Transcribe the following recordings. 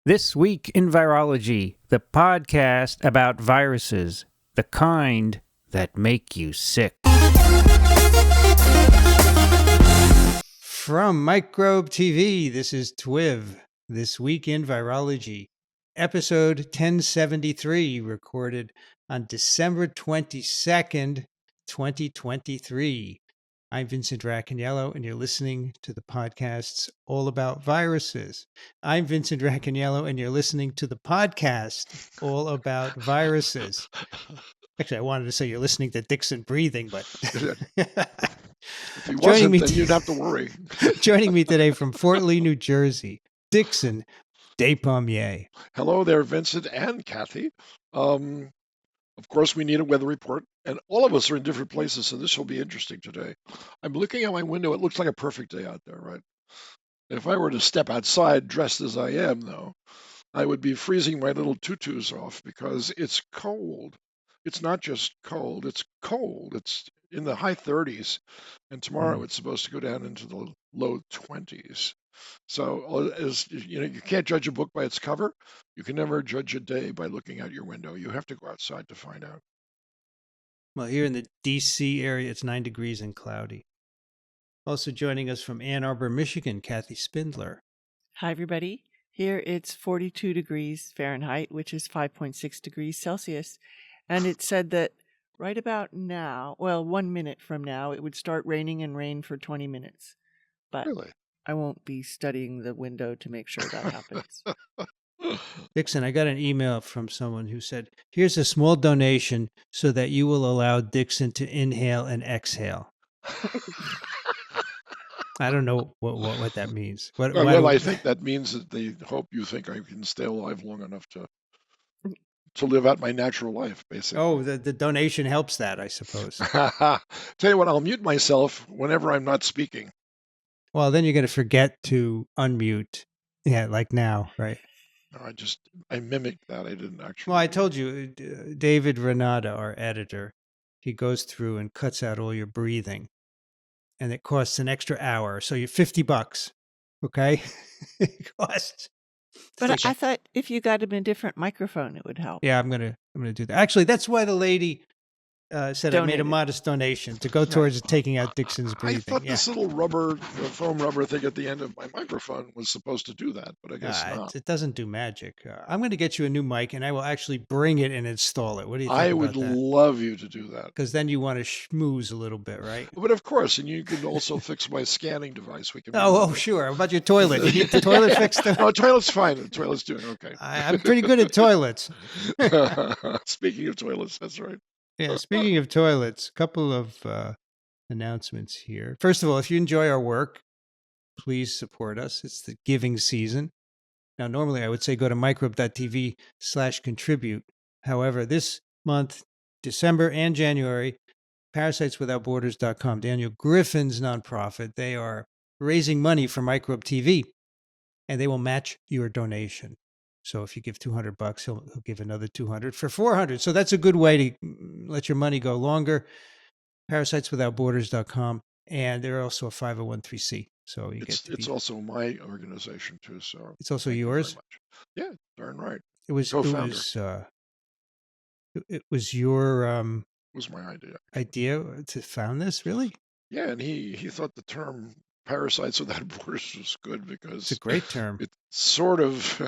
This Week in Virology, the podcast about viruses, the kind that make you sick. From Microbe TV, this is TWiV, This Week in Virology, episode 1073, recorded on December 22nd, 2023. I'm Vincent Racaniello, and you're listening to the podcasts all about viruses. I'm Vincent Racaniello, and you're listening to the podcast all about viruses. Actually, I wanted to say you're listening to Dixon breathing, but if he wasn't, then you'd have to worry. Joining me today from Fort Lee, New Jersey, Dixon Despommier. Hello there, Vincent and Kathy. Of course, we need a weather report, and all of us are in different places, so this will be interesting today. I'm looking out my window. It looks like a perfect day out there, right? If I were to step outside dressed as I am, though, I would be freezing my little tutus off because it's cold. It's not just cold, it's cold. It's in the high 30s, and tomorrow it's supposed to go down into the low 20s. So, as you know, you can't judge a book by its cover. You can never judge a day by looking out your window. You have to go outside to find out. Well, here in the D.C. area, it's 9 degrees and cloudy. Also joining us from Ann Arbor, Michigan, Kathy Spindler. Hi, everybody. Here it's 42 degrees Fahrenheit, which is 5.6 degrees Celsius. And it said that right about now, well, 1 minute from now, it would start raining and rain for 20 minutes. But Really? I won't be studying the window to make sure that happens. Dixon, I got an email from someone who said, here's a small donation so that you will allow Dixon to inhale and exhale. I don't know what that means. I think that means that they hope you think I can stay alive long enough to live out my natural life, basically. Oh, the donation helps that, I suppose. Tell you what, I'll mute myself whenever I'm not speaking. Well, then you're going to forget to unmute. Yeah, like now, right? No, I mimicked that. I didn't actually. Well, I told you, David Renata, our editor, he goes through and cuts out all your breathing. And it costs an extra hour. So you're $50, okay? It costs. But I thought if you got him a different microphone, it would help. Yeah, I'm gonna do that. Actually, that's why the lady said I made a modest donation to go towards taking out Dixon's breathing. I thought this little foam rubber thing at the end of my microphone was supposed to do that, but I guess not. It doesn't do magic. I'm going to get you a new mic, and I will actually bring it and install it. What do you think I would love you to do that. Because then you want to schmooze a little bit, right? But of course, and you can also fix my scanning device. We can. Oh, sure. How about your toilet? You need the toilet fixed? No, toilet's fine. The toilet's doing okay. I'm pretty good at toilets. Speaking of toilets, that's right. Yeah, speaking of toilets, a couple of announcements here. First of all, if you enjoy our work, please support us. It's the giving season. Now, normally I would say go to microbe.tv/contribute. However, this month, December and January, parasiteswithoutborders.com, Daniel Griffin's nonprofit, they are raising money for Microbe TV, and they will match your donation. So if you give $200, he'll give another $200 for $400. So that's a good way to let your money go longer. Parasiteswithoutborders.com, and they're also a 501(c)(3). So it's also my organization too. So it's also yours. Yeah, darn right. It was your it was my idea to found this, really. Yeah, and he thought the term Parasites Without Borders was good because it's a great term. It sort of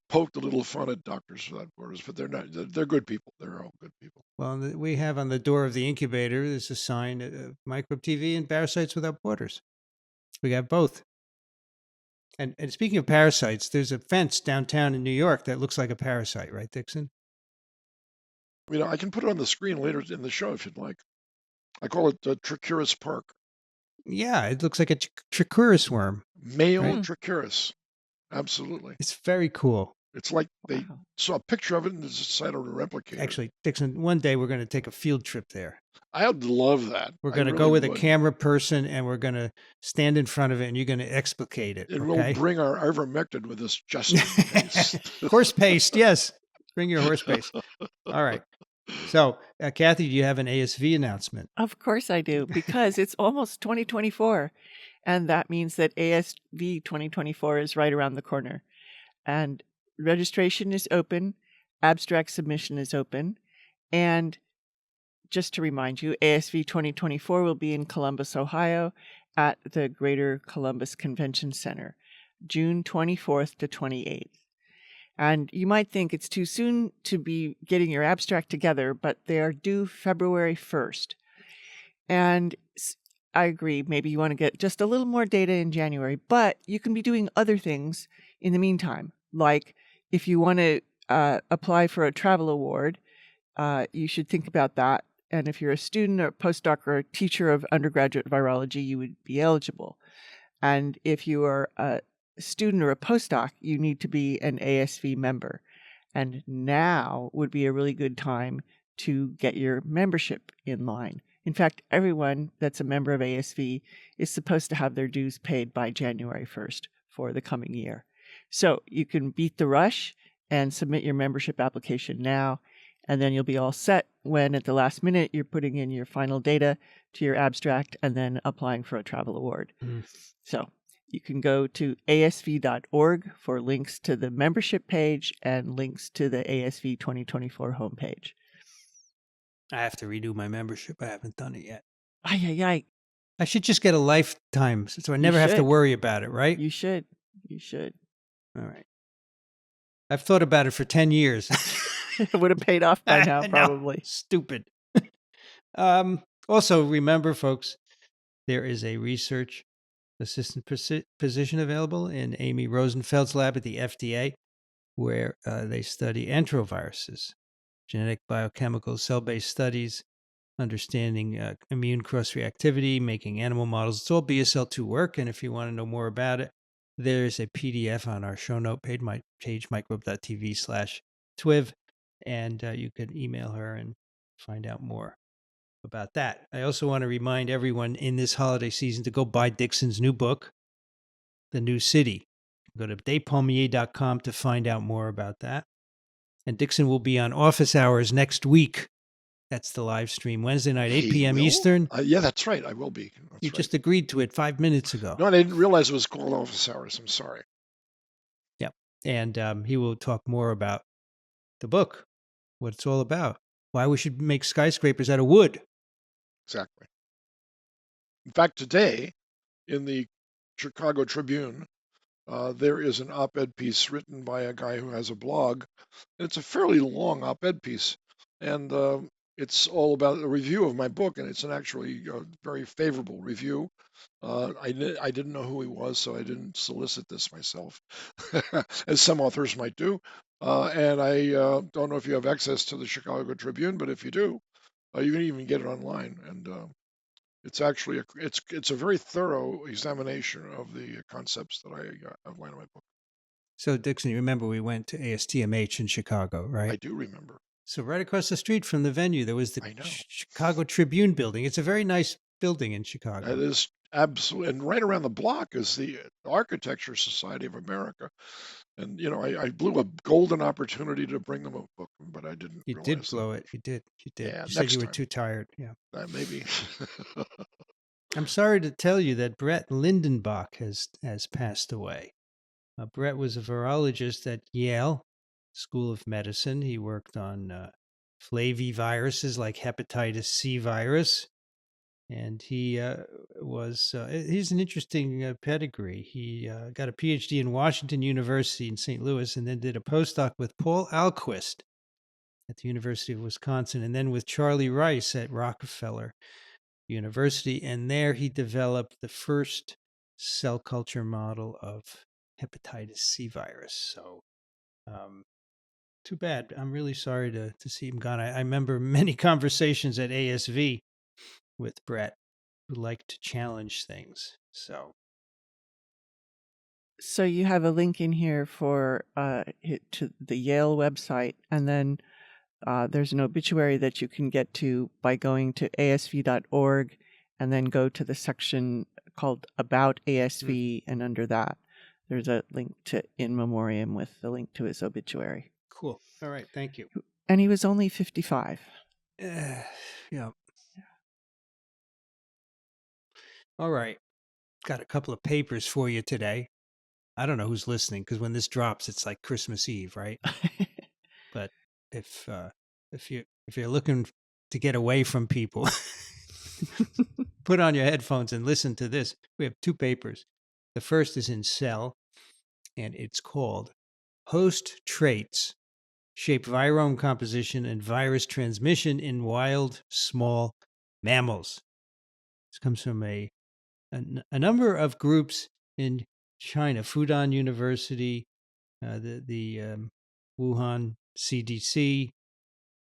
poked a little fun at Doctors Without Borders, but they're not. They're good people. They're all good people. Well, we have on the door of the incubator, there's a sign of Microbe TV and Parasites Without Borders. We got both. And speaking of parasites, there's a fence downtown in New York that looks like a parasite, right, Dixon? You know, I can put it on the screen later in the show if you'd like. I call it Trichuris Park. Yeah, it looks like a Trichuris worm. Male Trichuris. Absolutely. It's very cool. It's like they saw a picture of it and decided to replicate it. Actually, Dixon, one day we're going to take a field trip there. I'd love that. We're going to go with a camera person, and we're going to stand in front of it, and you're going to explicate it. And we'll bring our ivermectin with us just in case. Horse paste, yes. Bring your horse paste. All right. So, Kathy, do you have an ASV announcement? Of course I do, because it's almost 2024, and that means that ASV 2024 is right around the corner. And registration is open, abstract submission is open, and just to remind you, ASV 2024 will be in Columbus, Ohio at the Greater Columbus Convention Center, June 24th to 28th. And you might think it's too soon to be getting your abstract together, but they are due February 1st. And I agree, maybe you want to get just a little more data in January, but you can be doing other things in the meantime. Like if you want to apply for a travel award, you should think about that. And if you're a student or a postdoc or a teacher of undergraduate virology, you would be eligible. And if you are a student or a postdoc, you need to be an ASV member. And now would be a really good time to get your membership in line. In fact, everyone that's a member of ASV is supposed to have their dues paid by January 1st for the coming year. So you can beat the rush and submit your membership application now, and then you'll be all set when at the last minute you're putting in your final data to your abstract and then applying for a travel award. So you can go to asv.org for links to the membership page and links to the ASV 2024 homepage. I have to redo my membership. I haven't done it yet. Ay. I should just get a lifetime so I You never have to should. worry about it, right? You should. You should. All right. I've thought about it for 10 years. It would have paid off by now, I know. probably. Stupid. Also, remember, folks, there is a research assistant position available in Amy Rosenfeld's lab at the FDA, where they study enteroviruses, genetic, biochemical, cell-based studies, understanding immune cross-reactivity, making animal models. It's all BSL-2 work, and if you want to know more about it, there's a PDF on our show note page, microbe.tv/TWiV, and you can email her and find out more about that. I also want to remind everyone in this holiday season to go buy Dixon's new book, The New City. Go to despalmier.com to find out more about that. And Dixon will be on office hours next week. That's the live stream, Wednesday night, 8 p.m. Eastern. Yeah, that's right. I will be. You just agreed to it 5 minutes ago. No, I didn't realize it was called office hours. I'm sorry. Yep. And he will talk more about the book, what it's all about, why we should make skyscrapers out of wood. Exactly. In fact, today in the Chicago Tribune, there is an op-ed piece written by a guy who has a blog. It's a fairly long op-ed piece, and it's all about a review of my book, and it's an actually very favorable review. I didn't know who he was, so I didn't solicit this myself, as some authors might do. And I don't know if you have access to the Chicago Tribune, but if you do, you can even get it online. And it's actually it's a very thorough examination of the concepts that I outline in my book. So, Dixon, you remember we went to ASTMH in Chicago, right? I do remember. So right across the street from the venue, there was the I know. Chicago Tribune building. It's a very nice building in Chicago. It is absolutely, and right around the block is the Architecture Society of America. And I blew a golden opportunity to bring them a book, but I didn't. You did blow it. You did. You did. Yeah, you said next you were time. too tired. Yeah. Maybe. I'm sorry to tell you that Brett Lindenbach has passed away. Brett was a virologist at Yale School of Medicine. He worked on flaviviruses like hepatitis C virus. And he's an interesting pedigree. He got a PhD in Washington University in St. Louis and then did a postdoc with Paul Alquist at the University of Wisconsin and then with Charlie Rice at Rockefeller University. And there he developed the first cell culture model of hepatitis C virus. So too bad. I'm really sorry to see him gone. I remember many conversations at ASV with Brett, who liked to challenge things. So you have a link in here for to the Yale website, and then there's an obituary that you can get to by going to asv.org and then go to the section called About ASV, and under that, there's a link to In Memoriam with the link to his obituary. Cool. All right. Thank you. And he was only 55. Yeah. All right. Got a couple of papers for you today. I don't know who's listening because when this drops, it's like Christmas Eve, right? But if you're looking to get away from people, put on your headphones and listen to this. We have two papers. The first is in Cell, and it's called Host Traits Shape Virome Composition and Virus Transmission in Wild Small Mammals. This comes from a number of groups in China, Fudan University, the Wuhan CDC,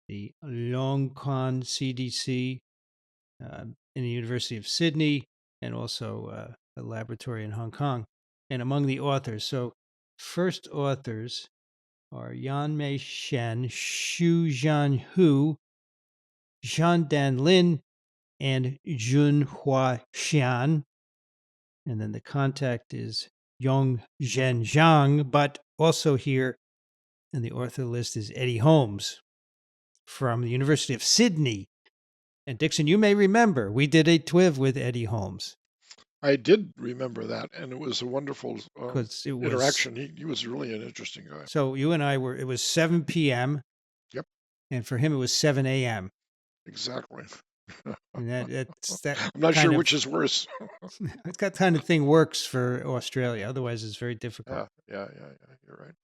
the Longkong CDC, in the University of Sydney, and also a laboratory in Hong Kong. And among the authors, so first authors are Yanmei Shen, Xu Zhanhu, Zhandan Lin, and Junhua Xian. And then the contact is Yong Zhen Zhang, but also here in the author list is Eddie Holmes from the University of Sydney. And Dixon, you may remember we did a TWiV with Eddie Holmes I did remember that, and it was a wonderful because it was interaction. He was really an interesting guy. so you and I were. It was 7 p.m. Yep, and for him it was 7 a.m. exactly. And that's that I'm not sure kind which of is worse. that kind of thing works for Australia. Otherwise, it's very difficult. Yeah. You're right.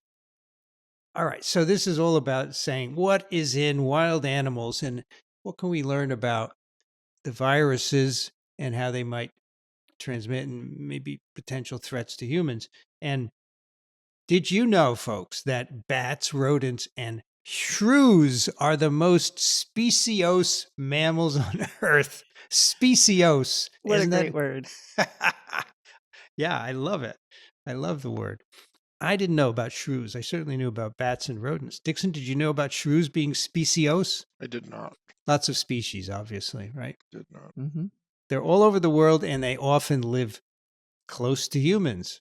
All right, so this is all about saying what is in wild animals and what can we learn about the viruses and how they might transmit and maybe potential threats to humans. And did you know, folks, that bats, rodents, and shrews are the most speciose mammals on Earth? Speciose. What a Isn't great word. Yeah, I love it. I love the word. I didn't know about shrews. I certainly knew about bats and rodents. Dixon, did you know about shrews being speciose? I did not. Lots of species, obviously, right? Did not. Mm-hmm. They're all over the world and they often live close to humans.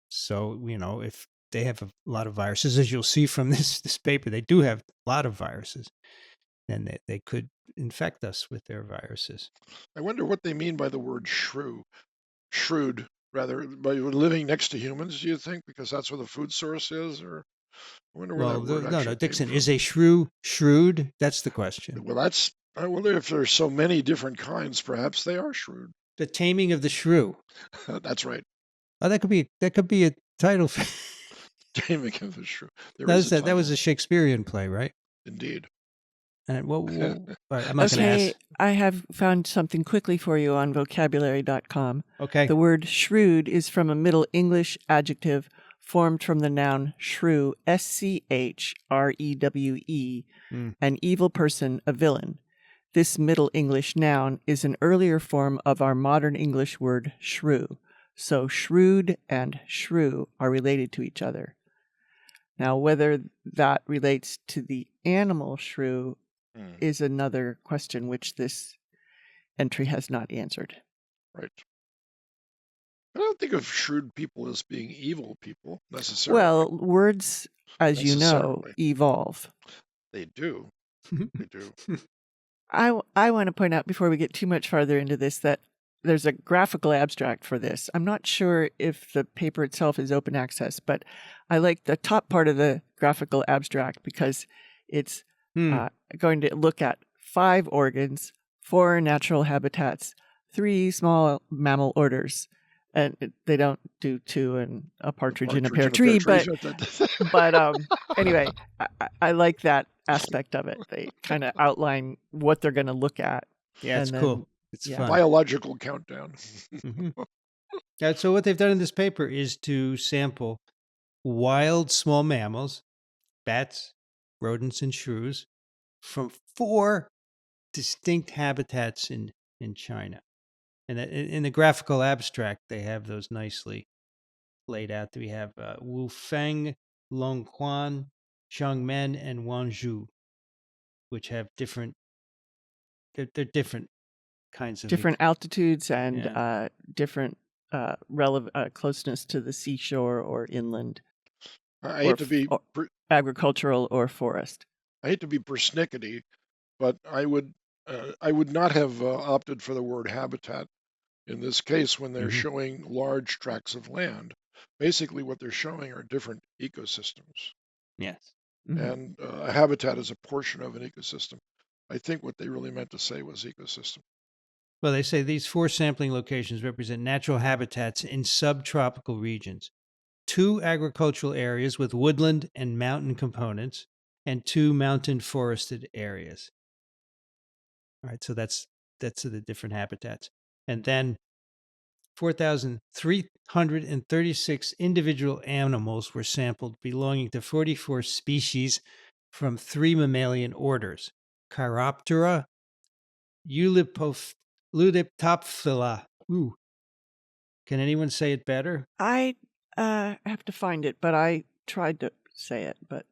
So, if they have a lot of viruses, as you'll see from this paper, they do have a lot of viruses, and they could infect us with their viruses. I wonder what they mean by the word shrew. Shrewd, rather, by living next to humans, do you think? Because that's where the food source is? Or I wonder where Well, that word no, actually came Dixon, from. is a shrew shrewd? That's the question. Well, I wonder if there's so many different kinds, perhaps they are shrewd. The Taming of the Shrew. That's right. Oh, that could be a title. Taming of the shrew. There That is was a a, that was title. a Shakespearean play, right? Indeed. And all right, I'm not going to Okay, ask. I have found something quickly for you on vocabulary.com. Okay. The word shrewd is from a Middle English adjective formed from the noun shrew, S-C-H-R-E-W-E, Mm. an evil person, a villain. This Middle English noun is an earlier form of our modern English word shrew. So shrewd and shrew are related to each other. Now, whether that relates to the animal shrew is another question which this entry has not answered. Right. I don't think of shrewd people as being evil people necessarily. Well, words, as you know, Necessarily. evolve. They do. They do. I want to point out before we get too much farther into this that there's a graphical abstract for this. I'm not sure if the paper itself is open access, but I like the top part of the graphical abstract because it's going to look at 5 organs, 4 natural habitats, 3 small mammal orders. And they don't do 2 and a partridge in a pear tree, but anyway, I like that aspect of it. They kind of outline what they're going to look at. Yeah, it's cool. It's fun. Biological countdown. Yeah, so what they've done in this paper is to sample wild small mammals, bats, rodents, and shrews from 4 distinct habitats in China. And in the graphical abstract, they have those nicely laid out. We have Wufeng, Longquan, Xiangmen, and Wanzhou, which have different. They're different kinds of different altitudes and different closeness to the seashore or inland. I hate to be agricultural or forest. I hate to be persnickety, but I would not have opted for the word habitat in this case when they're showing large tracts of land. basically what they're showing are different ecosystems. Yes. And a habitat is a portion of an ecosystem. I think what they really meant to say was ecosystem. Well, they say these 4 sampling locations represent natural habitats in subtropical regions, 2 agricultural areas with woodland and mountain components, and 2 mountain forested areas. All right, so that's the different habitats. And then 4,336 individual animals were sampled belonging to 44 species from 3 mammalian orders: Chiroptera, Leptophylla. Ooh, can anyone say it better? I have to find it, but I tried to say it, but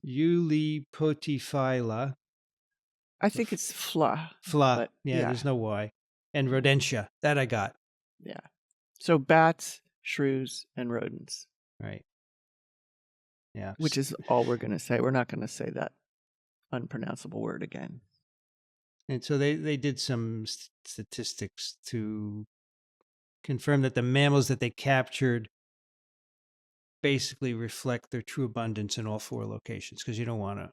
Eulipotyphylla. I think it's fla. Fla. But Yeah, there's no Y. And Rodentia. That I got. Yeah. So bats, shrews, and rodents. Right. Yeah. Which is all we're going to say. We're not going to say that unpronounceable word again. And so they did some statistics to confirm that the mammals that they captured basically reflect their true abundance in all 4 locations, because you don't want to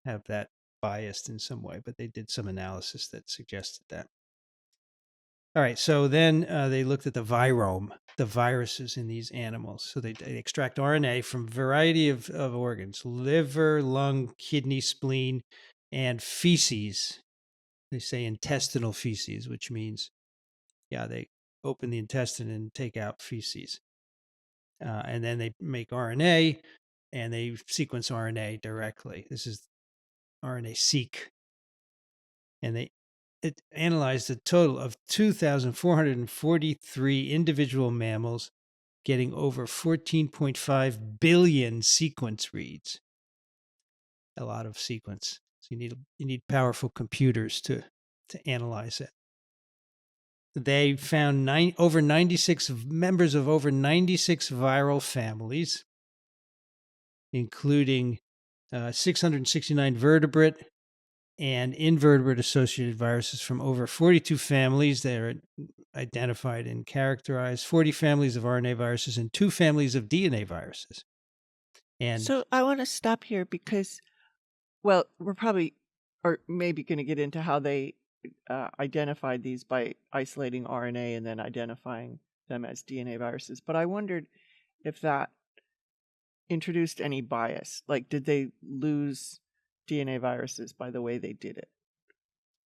have that biased in some way, but they did some analysis that suggested that. All right, so then they looked at the virome, the viruses in these animals. So they extract RNA from a variety of organs: liver, lung, kidney, spleen, and feces. They say intestinal feces, which means, yeah, they open the intestine and take out feces. And then they make RNA, and they sequence RNA directly. This is RNA-seq. And it analyzed a total of 2,443 individual mammals, getting over 14.5 billion sequence reads. A lot of sequence. So you need powerful computers to analyze it. They found over 96 members of over 96 viral families, including 669 vertebrate and invertebrate associated viruses from over 42 families that are identified and characterized, 40 families of RNA viruses, and 2 families of DNA viruses. And so I want to stop here because, well, we're probably or maybe going to get into how they identified these by isolating RNA and then identifying them as DNA viruses. But I wondered if that introduced any bias. Like, did they lose DNA viruses by the way they did it?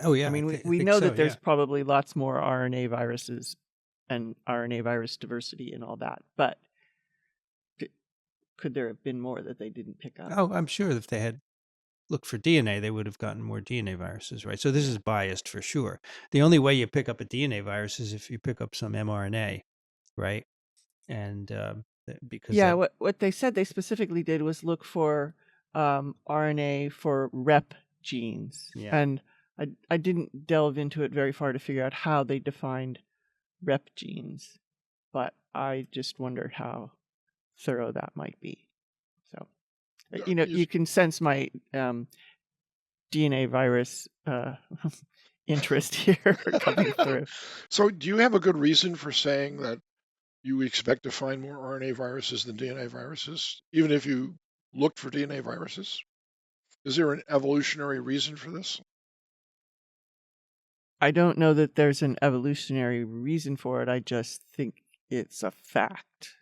oh yeah, I mean, I we think know so. that there's Yeah. probably lots more RNA viruses and RNA virus diversity and all that, but could there have been more that they didn't pick up? Oh, I'm sure if they had looked for DNA, they would have gotten more DNA viruses, right? So this is biased for sure. The only way you pick up a DNA virus is if you pick up some mRNA, right? And because Yeah, that, what they said they specifically did was look for RNA for rep genes. yeah. And I didn't delve into it very far to figure out how they defined rep genes, but I just wondered how thorough that might be. So, you can sense my DNA virus interest here coming through. So do you have a good reason for saying that you expect to find more RNA viruses than DNA viruses, even if you looked for DNA viruses? Is there an evolutionary reason for this? I don't know that there's an evolutionary reason for it. I just think it's a fact.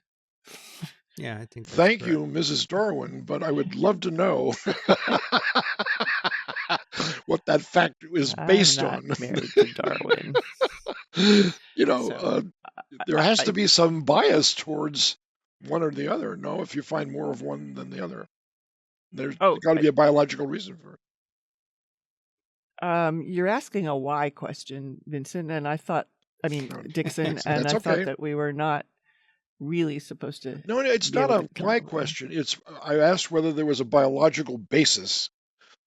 Yeah, I think that's Thank correct. you, Mrs. Darwin, but I would love to know what that fact is I'm based not on. married to Darwin. So There has to I be some bias towards one or the other. No, if you find more of one than the other, there's oh, got to be a biological reason for it. you're asking a why question, Vincent, and Dixon, and That's I thought okay. that we were not really supposed to No, it's be not able a to come why up with one. question. I asked whether there was a biological basis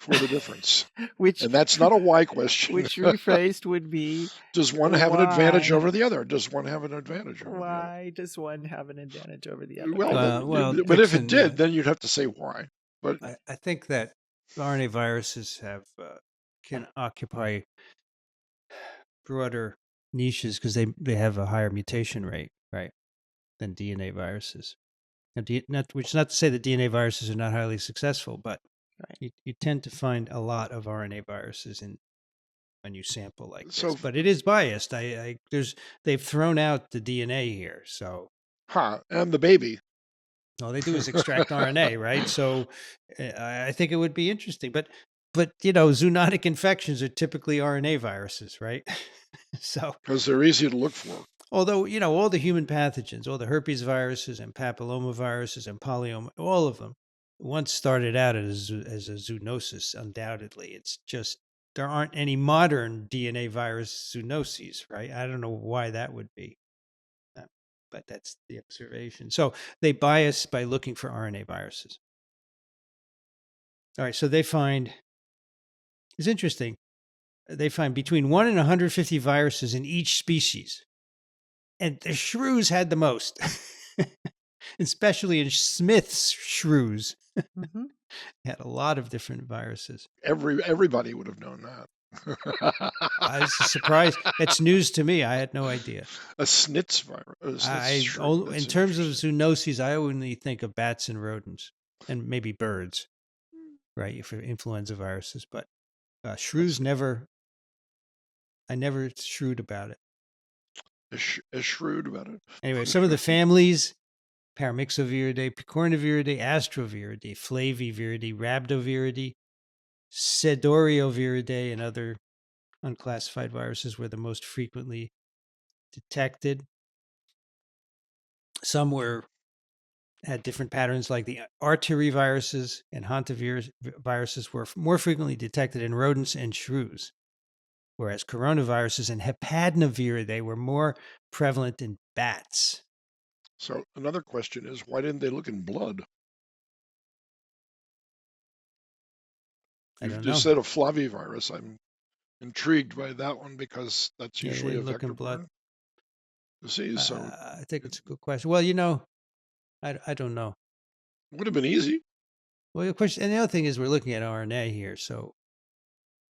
for the difference, which and that's not a why question. which rephrased would be Does one have an advantage why over the other? Does one have an advantage over the other? why does one have an advantage over the other? Well, Well, but if it Dixon, did, then you'd have to say why. But I think that RNA viruses can occupy broader niches because they have a higher mutation rate, right? than DNA viruses. Now, which is not to say that DNA viruses are not highly successful, but Right. you tend to find a lot of RNA viruses when you sample like this. So, But it is biased. They've thrown out the DNA here, so and the baby. all they do is extract RNA, right? So I think it would be interesting. But zoonotic infections are typically RNA viruses, right? So Because they're easy to look for. although, all the human pathogens, all the herpes viruses and papillomaviruses and polyoma, all of them once started out as a zoonosis, undoubtedly. It's just there aren't any modern DNA virus zoonoses, right? I don't know why that would be. But that's the observation. So they bias by looking for RNA viruses. All right, so they find, it's interesting, they find between 1 and 150 viruses in each species. And the shrews had the most, especially in Smith's shrews. Mm-hmm. Had a lot of different viruses. Everybody would have known that. It's a surprise. It's news to me. I had no idea. A snitz virus. In terms of zoonoses, I only think of bats and rodents, and maybe birds, right? For influenza viruses, but shrews I never shrewd about it. As shrewd about it. Anyway, some of the families: Paramyxoviridae, Picornaviridae, Astroviridae, Flaviviridae, Rhabdoviridae, Sedorioviridae, and other unclassified viruses were the most frequently detected. Some had different patterns, like the arteriviruses and hantaviruses were more frequently detected in rodents and shrews, whereas coronaviruses and hepadnaviridae were more prevalent in bats. So another question is, why didn't they look in blood? You've just said a flavivirus. I'm intrigued by that one because that's usually a vector-borne disease. So I think it's a good question. Well, I don't know. Would have been easy. Well, of course, and the other thing is we're looking at RNA here, so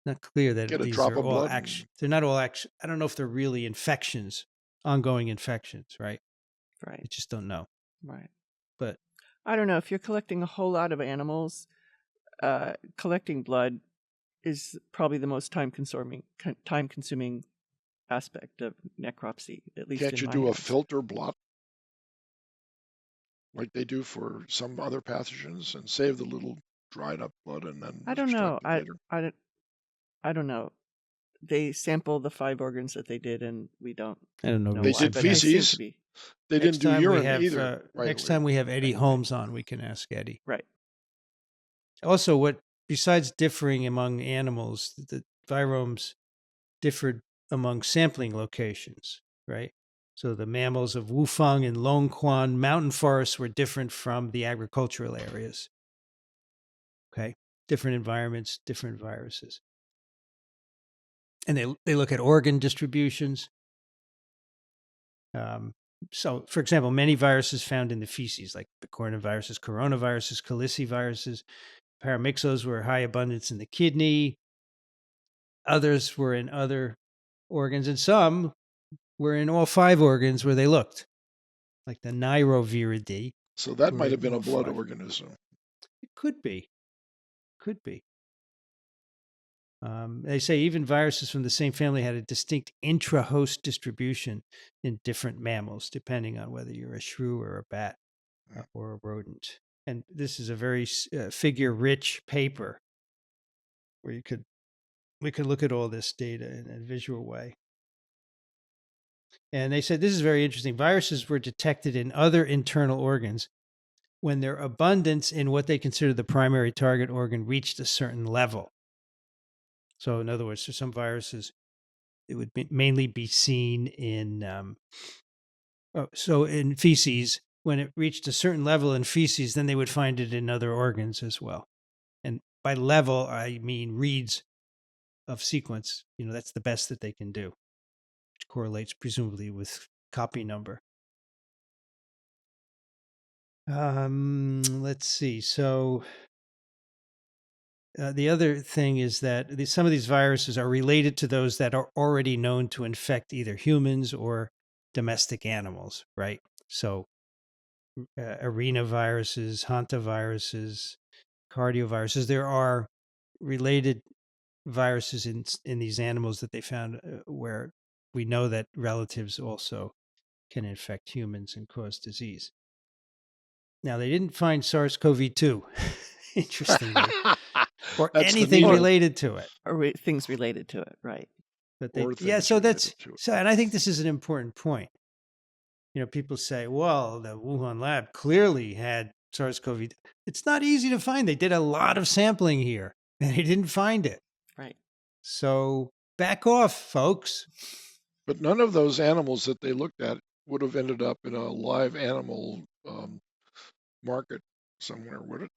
not clear that Get a these drop are of all blood. they're not all I don't know if they're really infections, ongoing infections, right? Right. I just don't know. Right. But I don't know if you're collecting a whole lot of animals. Collecting blood is probably the most time-consuming aspect of necropsy. At least can't in you my do a hands. filter blot like they do for some other pathogens and save the little dried up blood and then I don't know. later? I don't know. They sample the 5 organs that they did, and we don't. I don't know. They why, did but they seem feces. to be. They didn't do urine either. Next time we have Eddie Holmes on, we can ask Eddie. Right. Also, besides differing among animals, the viromes differed among sampling locations, right? So the mammals of Wufang and Longquan mountain forests were different from the agricultural areas. Okay, different environments, different viruses. And they look at organ distributions. So, for example, many viruses found in the feces, like picornaviruses, coronaviruses, caliciviruses, paramyxos were high abundance in the kidney. Others were in other organs, and some were in all 5 organs where they looked, like the Neuroviridae. So that might have been a blood organism. It could be. They say even viruses from the same family had a distinct intra-host distribution in different mammals, depending on whether you're a shrew or a bat or a rodent. And this is a very figure-rich paper where we could look at all this data in a visual way. And they said this is very interesting. Viruses were detected in other internal organs when their abundance in what they consider the primary target organ reached a certain level. So, in other words, for some viruses, it would mainly be seen in in feces. When it reached a certain level in feces, then they would find it in other organs as well. And by level, I mean reads of sequence. That's the best that they can do, which correlates presumably with copy number. Let's see. So the other thing is that some of these viruses are related to those that are already known to infect either humans or domestic animals, right? So arenaviruses, hantaviruses, cardioviruses. There are related viruses in these animals that they found where we know that relatives also can infect humans and cause disease. Now, they didn't find SARS-CoV-2, interestingly, or That's the anything Or needle. related to it. things related to it, right? But Or yeah, things so related that's to it. so, and I think this is an important point. People say, well, the Wuhan lab clearly had SARS-CoV. It's not easy to find. They did a lot of sampling here and they didn't find it. Right. So back off, folks. But none of those animals that they looked at would have ended up in a live animal market somewhere, would it?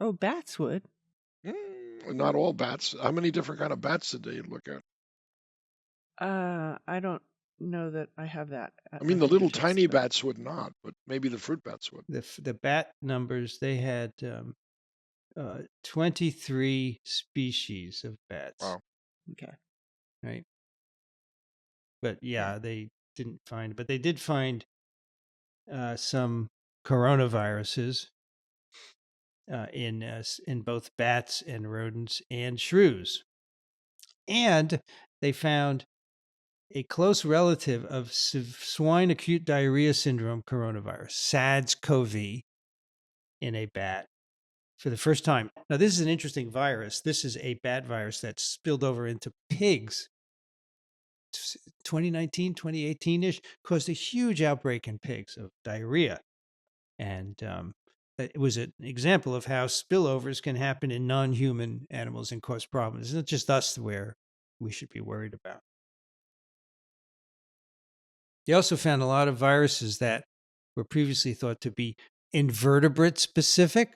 Oh, bats would. Not all bats. How many different kind of bats did they look at? I don't know that I have that I at my mean, the little fingertips, tiny but bats would not, but maybe the fruit bats would. The bat numbers, they had 23 species of bats, Wow. okay. right? But Yeah. yeah, they didn't find, but they did find some coronaviruses in both bats and rodents and shrews. And they found a close relative of swine acute diarrhea syndrome coronavirus, SARS-CoV, in a bat for the first time. Now, this is an interesting virus. This is a bat virus that spilled over into pigs 2019, 2018-ish, caused a huge outbreak in pigs of diarrhea. And it was an example of how spillovers can happen in non-human animals and cause problems. It's not just us where we should be worried about. They also found a lot of viruses that were previously thought to be invertebrate specific,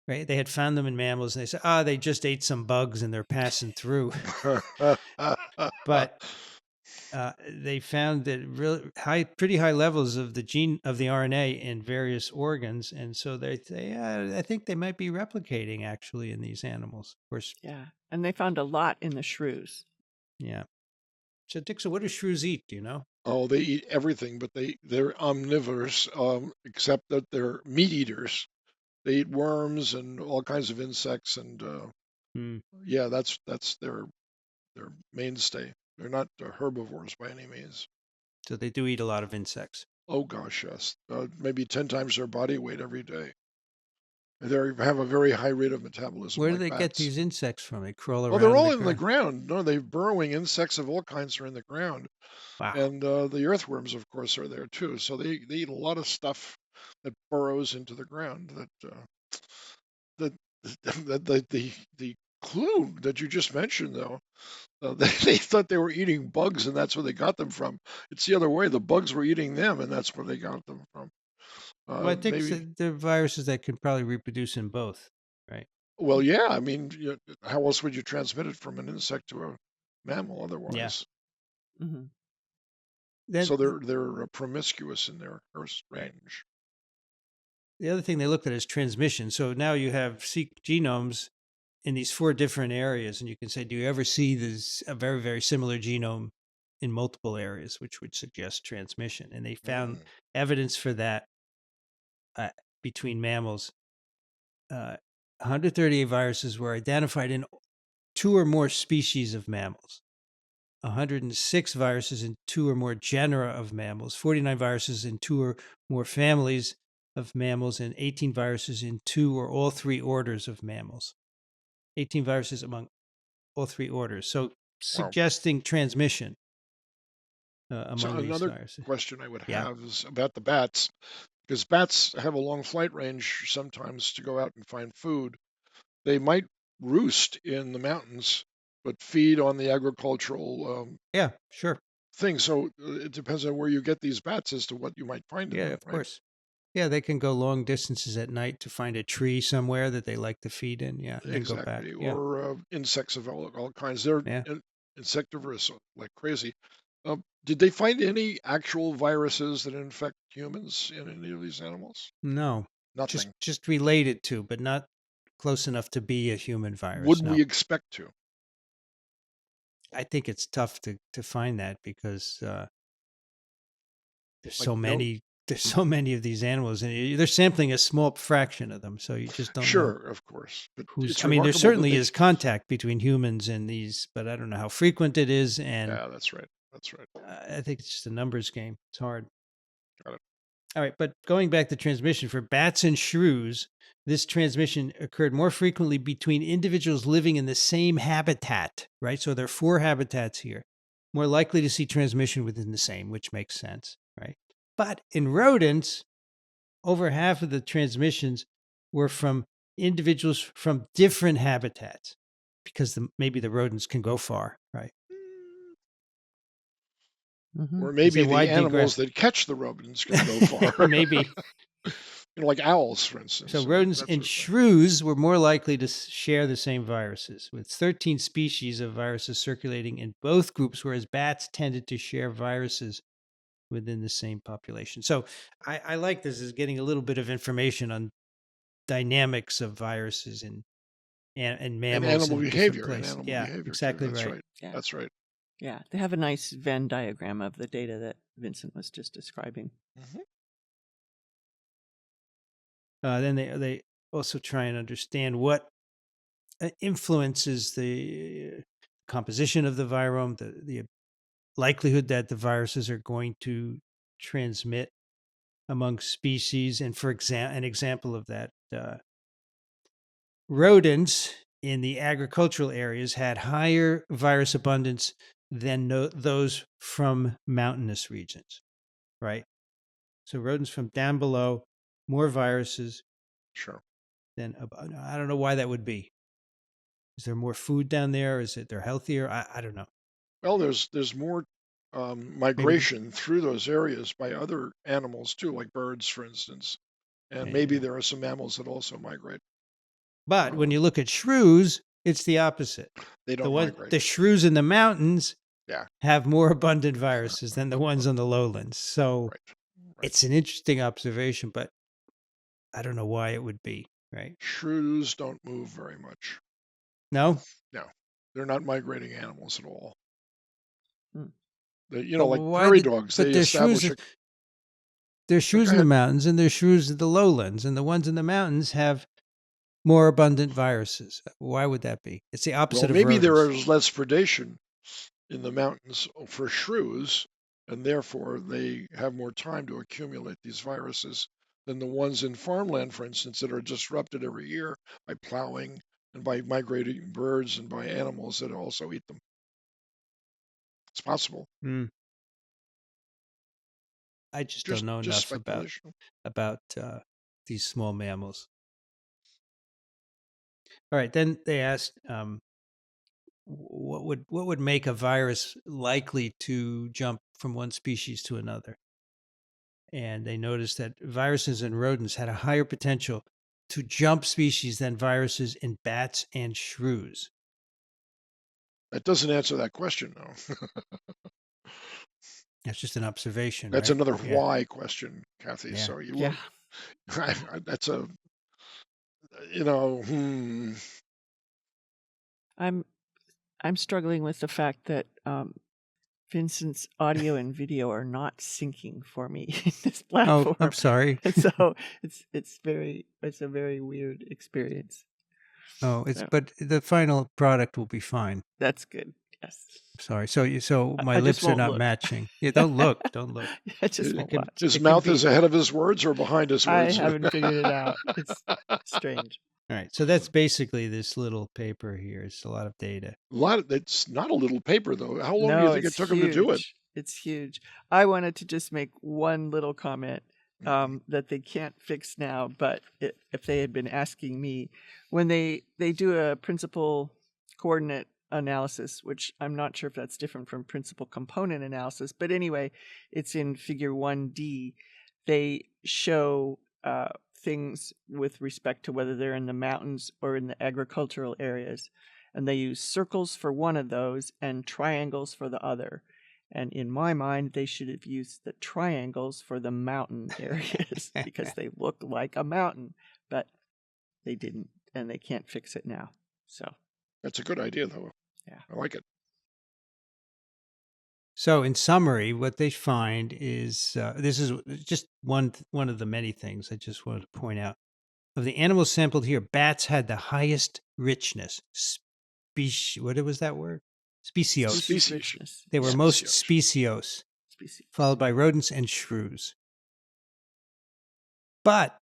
right? They had found them in mammals and they said, they just ate some bugs and they're passing through. But they found that pretty high levels of the gene of the RNA in various organs, and so I think they might be replicating actually in these animals. Of course, Yeah. And they found a lot in the shrews. yeah. So, Dixon, what do shrews eat? Do you know? Oh, they eat everything, but they're omnivorous, except that they're meat eaters. They eat worms and all kinds of insects, and Hmm. yeah, that's their mainstay. They're not herbivores by any means. So they do eat a lot of insects. Oh gosh, yes, maybe 10 times their body weight every day. They have a very high rate of metabolism, Where do like they get bats. these insects from? They crawl Oh, they're around all the in the ground. ground. No, they're burrowing insects of all kinds are in the ground. Wow. And the earthworms, of course, are there too. So they eat a lot of stuff that burrows into the ground. The the clue that you just mentioned, though, they thought they were eating bugs, and that's where they got them from. It's the other way. The bugs were eating them, and that's where they got them from. Well, I think Maybe. there are viruses that can probably reproduce in both, right? Well, yeah. I mean, how else would you transmit it from an insect to a mammal Yeah. otherwise? Hmm. Then, So they're promiscuous in their right. range. The other thing they looked at is transmission. So now you have genomes in these 4 different areas, and you can say, do you ever see this a very, very similar genome in multiple areas, which would suggest transmission? And they found Mm. evidence for that between mammals. 138 viruses were identified in 2 or more species of mammals. 106 viruses in 2 or more genera of mammals, 49 viruses in 2 or more families of mammals, and 18 viruses in 2 or all 3 orders of mammals. 18 viruses among all 3 orders. So Wow. suggesting transmission So among these another viruses. question I would Yeah. have is about the bats, because bats have a long flight range sometimes to go out and find food. They might roost in the mountains, but feed on the agricultural Yeah, sure. thing. So it depends on where you get these bats as to what you might find in Yeah, them, of right? course. Yeah, they can go long distances at night to find a tree somewhere that they like to feed in. Yeah, and then go back. Exactly. Yeah. Or insects of all kinds. They're Yeah. insectivorous like crazy. Did they find any actual viruses that infect humans in any of these animals? No. Just Nothing. just related to, but not close enough to be a human virus. Would No. we expect to? I think it's tough to find that because there's Like so no many. there's so many of these animals, and they're sampling a small fraction of them, so you just don't know Sure, of course. But who's. it's I mean, there remarkable that certainly they. is contact between humans and these, but I don't know how frequent it is, and Yeah, that's right. That's right. I think it's just a numbers game. It's hard. Got it. All right, but going back to transmission for bats and shrews, this transmission occurred more frequently between individuals living in the same habitat, right? So there are 4 habitats here. More likely to see transmission within the same, which makes sense, right? But in rodents, over half of the transmissions were from individuals from different habitats because maybe the rodents can go far, right? Or It's a maybe the wide animals geographic. that catch the rodents can go far. Maybe. Like owls, for instance. So So rodents that and sort of thing. shrews were more likely to share the same viruses, with 13 species of viruses circulating in both groups, whereas bats tended to share viruses within the same population. So I like this as getting a little bit of information on dynamics of viruses and And mammals animal in different behavior, places. Yeah, too. exactly That's right. right. Yeah. That's right. Yeah. They have a nice Venn diagram of the data that Vincent was just describing. Mhm. Then they also try and understand what influences the composition of the virome, the likelihood that the viruses are going to transmit among species. And for an example of that, rodents in the agricultural areas had higher virus abundance than those from mountainous regions, right? So rodents from down below, more viruses Sure. than I don't know why that would be. Is there more food down there? Is it they're healthier? I don't know. Well, there's more Maybe. migration through those areas by other animals too, like birds, for instance. And maybe Yeah. there are some mammals that also migrate. But when Um, you look at shrews, it's the opposite. they don't migrate. The shrews in the mountains Yeah. have more abundant viruses than the ones on the lowlands. So Right. Right. it's an interesting observation, but I don't know why it would be, right? Shrews don't move very much. No? No, they're not migrating animals at all. Hmm. They, But like why prairie the dogs, but they there's shrews establish a. there's Go shrews in the ahead. mountains and there's shrews in the lowlands, and the ones in the mountains have more abundant viruses. Why would that be? It's the Well, opposite of maybe there rodents. is less predation in the mountains for shrews, and therefore they have more time to accumulate these viruses than the ones in farmland, for instance, that are disrupted every year by plowing and by migrating birds and by animals that also eat them. It's possible. Mm. I just don't Just know just enough speculation. about these small mammals. All right, then they asked, what would make a virus likely to jump from one species to another? And they noticed that viruses in rodents had a higher potential to jump species than viruses in bats and shrews. That doesn't answer that question, though. That's just an observation, That's right? another Yeah, why question, Kathy. yeah. So you Yeah. won't. That's a, you know, I'm I'm struggling with the fact that Vincent's audio and video are not syncing for me in this Oh, platform. I'm sorry. And so it's a very weird experience. Oh, So but the final product will be fine. that's good. Yes. Sorry. So my I just lips are won't not look. matching. Yeah, don't look. Don't look. I just It- won't watch. his It can mouth is be. ahead of his words or behind his I words. haven't figured it out. It's strange. All right. So that's basically this little paper here. It's a lot of data. It's not a little paper though. How long do you No, think it's it took him to do it? huge. It's huge. I wanted to just make one little comment Mhm. that they can't fix now, but if they had been asking me, when they do a principal coordinate analysis, which I'm not sure if that's different from principal component analysis, but anyway, it's in figure 1D. They show things with respect to whether they're in the mountains or in the agricultural areas. And they use circles for one of those and triangles for the other. And in my mind, they should have used the triangles for the mountain areas because they look like a mountain, but they didn't, and they can't fix it now. So That's a good idea though. yeah. I like it. So, in summary, what they find is this is just one of the many things I just wanted to point out. Of the animals sampled here, bats had the highest richness. What was that word? Speciose. Species Species. richness. They were Yeah. most Specios. speciose, Species. followed by rodents and shrews. But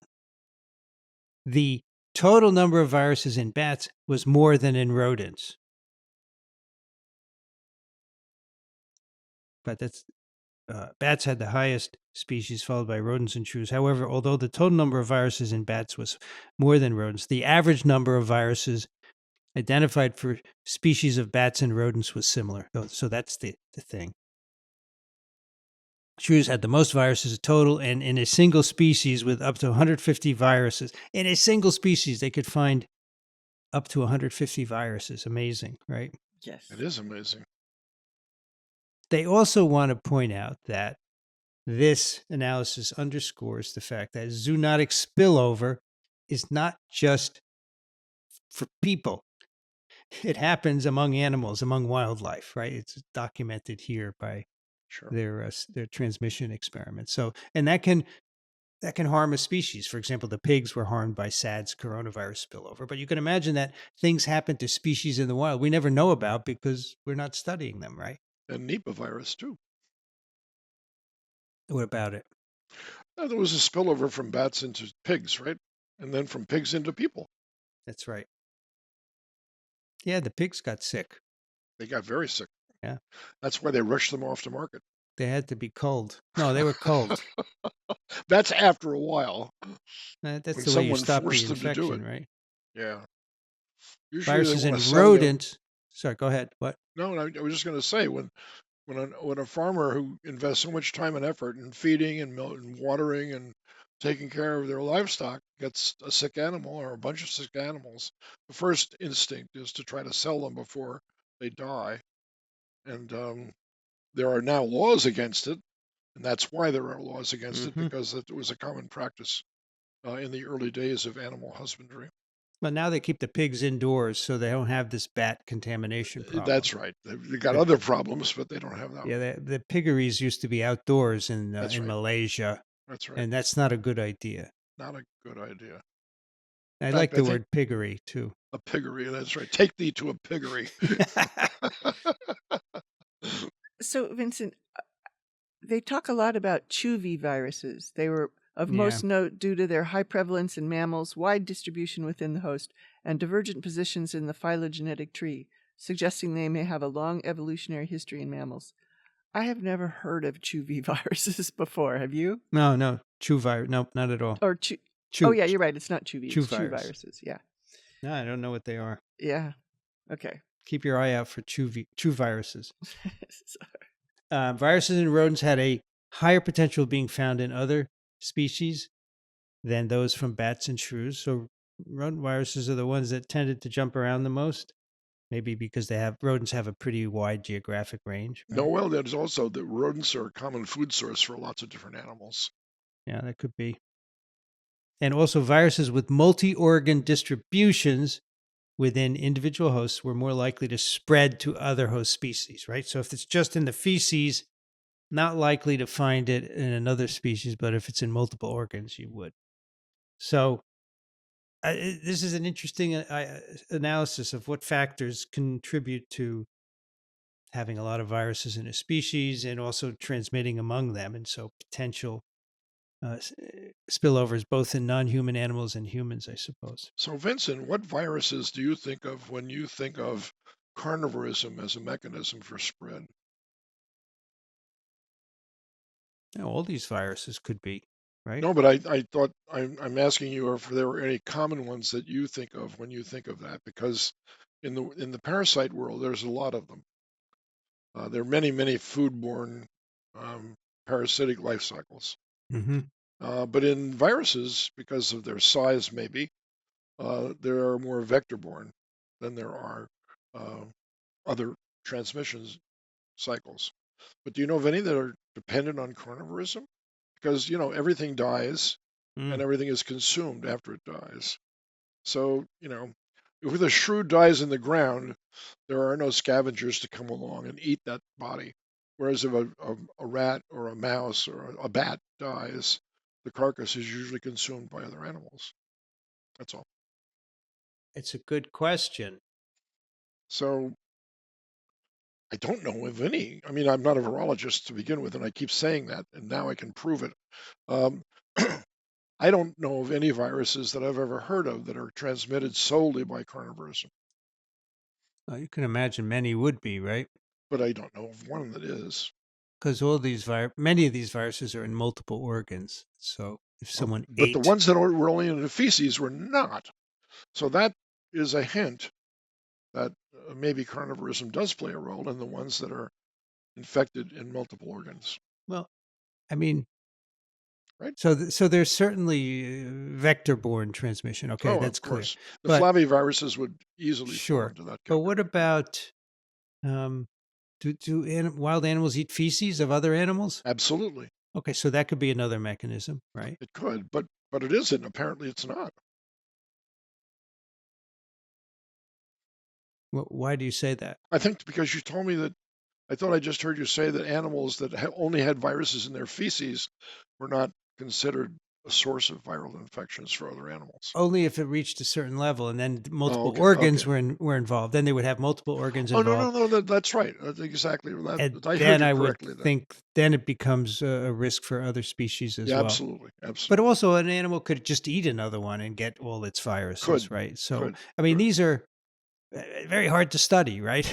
the total number of viruses in bats was more than in rodents. But bats had the highest species, followed by rodents and shrews. However, although the total number of viruses in bats was more than rodents, the average number of viruses identified for species of bats and rodents was similar. So that's the thing. Shrews had the most viruses total, and in a single species with up to 150 viruses. In a single species, they could find up to 150 viruses. Amazing, right? Yes. It is amazing. They also want to point out that this analysis underscores the fact that zoonotic spillover is not just for people. It happens among animals, among wildlife, right? It's documented here by Sure. their transmission experiments. So, and that can harm a species. For example, the pigs were harmed by SADS coronavirus spillover. But you can imagine that things happen to species in the wild we never know about because we're not studying them, right? And Nipah virus, too. What about it? There was a spillover from bats into pigs, right? And then from pigs into people. That's right. Yeah, the pigs got sick. They got very sick. Yeah. That's why they rushed them off the market. They had to be culled. No, they were culled. That's after a while That's when the way you someone stop the forced them to do it. infection, right? Yeah. Usually they Viruses want in to sell you. rodents. Sorry, go ahead. What? No, I was just going to say when a farmer who invests so much time and effort in feeding and and watering and taking care of their livestock gets a sick animal or a bunch of sick animals, the first instinct is to try to sell them before they die. And there are now laws against it, and that's why there are laws against it, Mm-hmm. because it was a common practice in the early days of animal husbandry. But now they keep the pigs indoors so they don't have this bat contamination problem. That's right. They've got The, other problems, but they don't have that yeah, one. the piggeries used to be outdoors That's in right. Malaysia, That's right. and that's not a good idea. Not a good idea. I In fact, like I the think word piggery too. a piggery. That's right. Take thee to a piggery. So, Vincent, they talk a lot about Chuviruses viruses. They were of Yeah. most note due to their high prevalence in mammals, wide distribution within the host, and divergent positions in the phylogenetic tree, suggesting they may have a long evolutionary history in mammals. I have never heard of Chuviruses viruses before. Have you? No, chew virus. Nope, not at all. Or Chew. Oh yeah, you're right. It's not Chuviruses. Chew It's Chew virus. viruses. Yeah. No, I don't know what they are. Yeah. Okay. Keep your eye out for chew viruses. Viruses in rodents had a higher potential of being found in other species than those from bats and shrews. So rodent viruses are the ones that tended to jump around the most. Maybe because rodents have a pretty wide geographic range, right? No, well, there's also that rodents are a common food source for lots of different animals. Yeah, that could be. And also viruses with multi-organ distributions within individual hosts were more likely to spread to other host species, right? So if it's just in the feces, not likely to find it in another species, but if it's in multiple organs, you would. So this is an interesting analysis of what factors contribute to having a lot of viruses in a species and also transmitting among them. And so potential spillovers both in non-human animals and humans, I suppose. So, Vincent, what viruses do you think of when you think of carnivorism as a mechanism for spread? Now, all these viruses could be, right? No, but I thought I'm asking you if there were any common ones that you think of when you think of that, because in the parasite world, there's a lot of them. There are many foodborne parasitic life cycles. Mm-hmm. But in viruses, because of their size, maybe there are more vector-borne than there are uh, other transmissions cycles. But do you know of any that are dependent on carnivorism? Because everything dies and Mm. everything is consumed after it dies. So if the shrew dies in the ground, there are no scavengers to come along and eat that body. Whereas if a rat or a mouse or a bat dies, the carcass is usually consumed by other animals. That's all. It's a good question. So I don't know of any. I mean, I'm not a virologist to begin with, and I keep saying that, and now I can prove it. Um, I don't know of any viruses that I've ever heard of that are transmitted solely by carnivorism, You can imagine many would be, right? but I don't know of one that is. Because many of these viruses are in multiple organs. So if someone But the ate, ones that were only in the feces were not. So that is a hint that maybe carnivorism does play a role in the ones that are infected in multiple organs, well, I mean, right? so there's certainly vector-borne transmission. Okay, Oh, that's of clear. course. The But flaviviruses would easily fall sure. into that But what category. about um, wild animals eat feces of other animals? Absolutely. Okay, so that could be another mechanism, right? It could, but it isn't. Apparently it's not. Why do you say that? I think because you told me that I thought I just heard you say that animals that only had viruses in their feces were not considered a source of viral infections for other animals. Only if it reached a certain level, and then Oh, multiple okay, organs okay. were involved. Then they would have multiple organs Oh, no, no, involved, no, that's right. That's exactly that. and I heard then you I would correctly then. think then it becomes a risk for other species as Yeah, well. absolutely, But absolutely. also, an animal could just eat another one and get all its viruses, Could, right? So, could, I mean, could. these are very hard to study, right?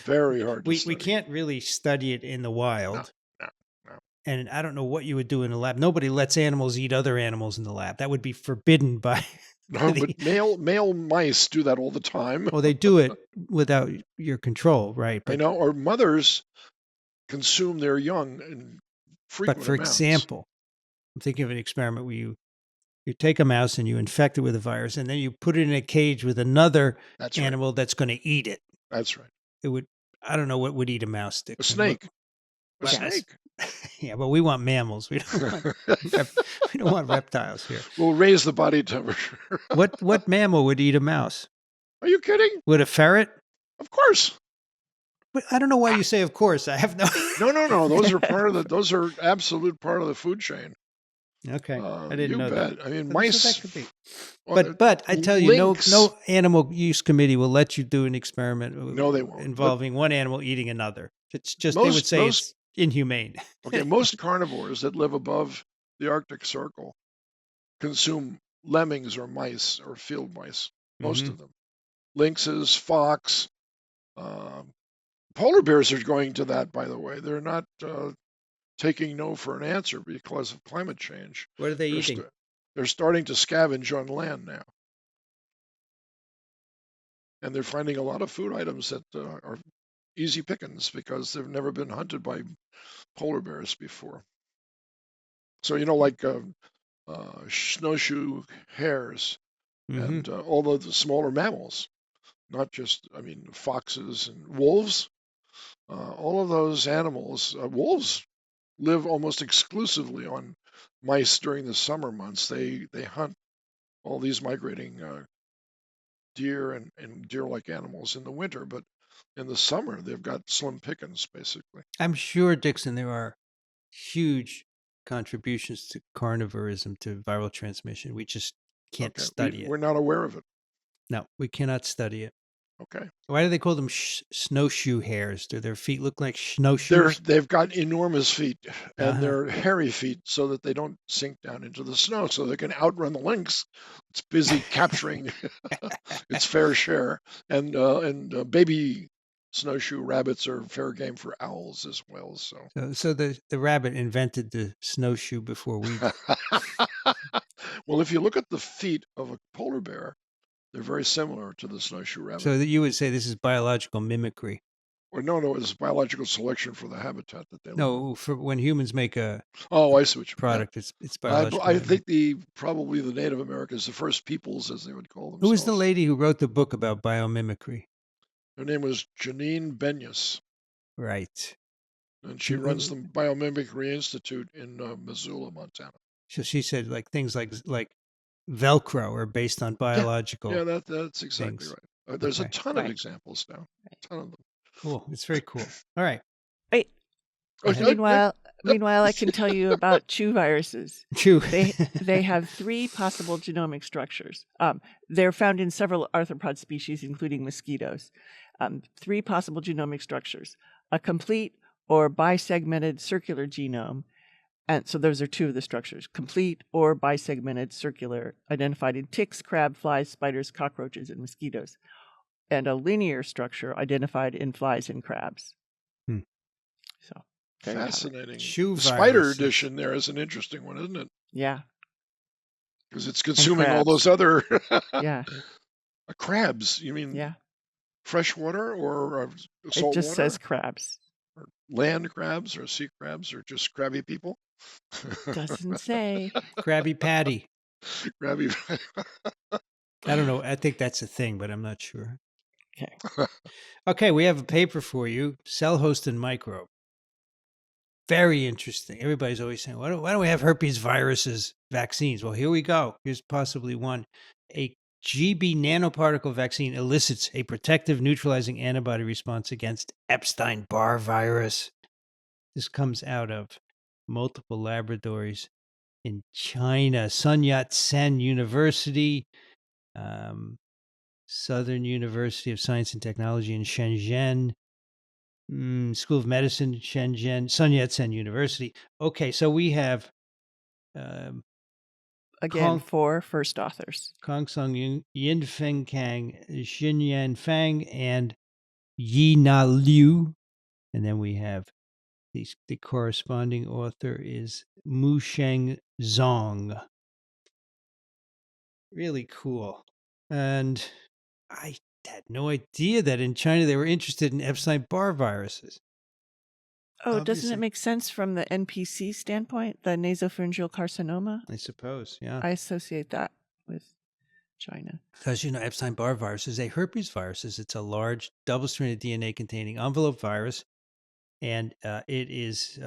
Very hard to We study. can't really study it in the No, wild, no, no. and I don't know what you would do in a lab. Nobody lets animals eat other animals in the lab. That would be forbidden by No, but the. male mice do that all the time. Well, they do it without your control, right? I know, or mothers consume their young in But frequent for amounts. example, I'm thinking of an experiment where you take a mouse and you infect it with a virus, and then you put it in a cage with another That's right. animal that's going to eat it. That's right. It would. I don't know what would eat a mouse, A Dixon. What? snake. A Yes. snake. Yeah, but we want mammals. Rep, we don't want reptiles here. Will raise the body temperature. What mammal would eat a mouse? Are you kidding? Would a ferret? Of course. But I don't know why you say of course. I have no. No, no, no. Those are part of the. Those are absolute part of the food chain. Okay, I didn't You know that. bet. I mean, So that mice. could be. Well, But I tell you, lynx. no animal use committee will let you do an experiment No, they won't. But involving one animal eating another. It's just they would most say most it's inhumane. okay, most carnivores that live above the Arctic Circle consume lemmings or mice or field mice. Most Hmm. of them. Lynxes, fox, um, polar bears are going to that. By the way, they're not taking no for an answer because of climate change. What are they They're eating? st- they're starting to scavenge on land now, and they're finding a lot of food items that are easy pickings because they've never been hunted by polar bears before. So like snowshoe hares Hmm. and all of the smaller mammals, not just I mean foxes and wolves. All of those animals, wolves live almost exclusively on mice during the summer months. They hunt all these migrating deer and deer-like animals in the winter, but in the summer they've got slim pickings basically. I'm sure, Dixon, there are huge contributions to carnivorism to viral transmission. We just can't Okay, we study it. we're not aware of it. No, we cannot study it. Okay, Why do they call them snowshoe hares? Do their feet look like snowshoes? they've got enormous feet Uh and huh. they're hairy feet so that they don't sink down into the snow, so they can outrun the lynx. It's busy capturing its fair share, and baby snowshoe rabbits are fair game for owls as well. So. So the rabbit invented the snowshoe before we did. Well, if you look at the feet of a polar bear, they're very similar to the snowshoe rabbit. So that you would say this is biological mimicry. Or no, it's biological selection for the habitat that they live in. No, for when humans make a Oh, I see what you mean. Yeah. product, it's biological I mimicry. think probably the Native Americans, the first peoples, as they would call Who was the themselves. lady who wrote the book about biomimicry? Her name was Janine Benyus, Right. and she She, runs the Biomimicry Institute in Missoula, Montana. so she said like things like Velcro are based on Yeah, biological yeah, that's exactly things. right. There's a Okay. ton of Right. examples now, Right. ton of them. Cool. It's very cool. All right. Wait, Oh, ahead. Meanwhile, I can tell you about Chuviruses. Chew. They have 3 possible genomic structures. They're found in several arthropod species, including mosquitoes. 3 possible genomic structures: a complete or bisegmented circular genome. And so those are 2 of the structures: complete or bisegmented circular, identified in ticks, crab, flies, spiders, cockroaches, and mosquitoes, and a linear structure identified in flies and crabs. Hmm. So there you have it. Fascinating. Shoe The spider viruses. edition there is an interesting one, isn't it? Yeah. Because it's consuming all crabs. those other Yeah. crabs. You mean Yeah. freshwater or It salt just water? says crabs. Or land crabs or sea crabs or just crabby people? Doesn't say. Krabby Patty. Crabby. I don't know. I think that's a thing, but I'm not sure. Okay. Okay, we have a paper for you: cell host and microbe. Very interesting. Everybody's always saying, why don't we have herpes viruses vaccines? Well, here we go. Here's possibly one. A GB nanoparticle vaccine elicits a protective neutralizing antibody response against Epstein-Barr virus. This comes out of multiple laboratories in China, Sun Yat-sen University, Southern University of Science and Technology in Shenzhen, School of Medicine, Shenzhen, Sun Yat-sen University. Okay, so we have Again, 4 first authors. Kong Sung Yin Feng Kang, Xin Yan Fang, and Yi Na Liu. And then we have the corresponding author is Mu Sheng Zong. Really cool. And I had no idea that in China they were interested in Epstein-Barr viruses. Oh, doesn't Obviously. it make sense from the NPC standpoint, the nasopharyngeal carcinoma? I suppose, yeah. I associate that with China. Because, Epstein-Barr virus is a herpes virus. It's a large double-stranded DNA-containing envelope virus, and it is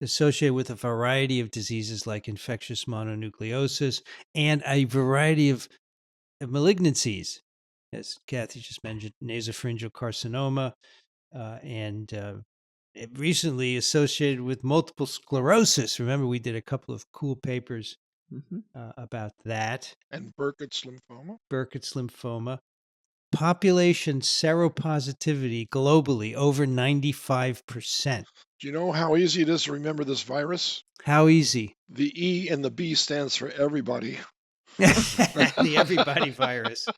associated with a variety of diseases like infectious mononucleosis and a variety of malignancies, as Kathy just mentioned, nasopharyngeal carcinoma, and it recently associated with multiple sclerosis. Remember, we did a couple of cool papers about that. And Burkitt's lymphoma. Burkitt's lymphoma. Population seropositivity globally over 95%. Do you know how easy it is to remember this virus? How easy? The E and the B stands for everybody. The everybody virus.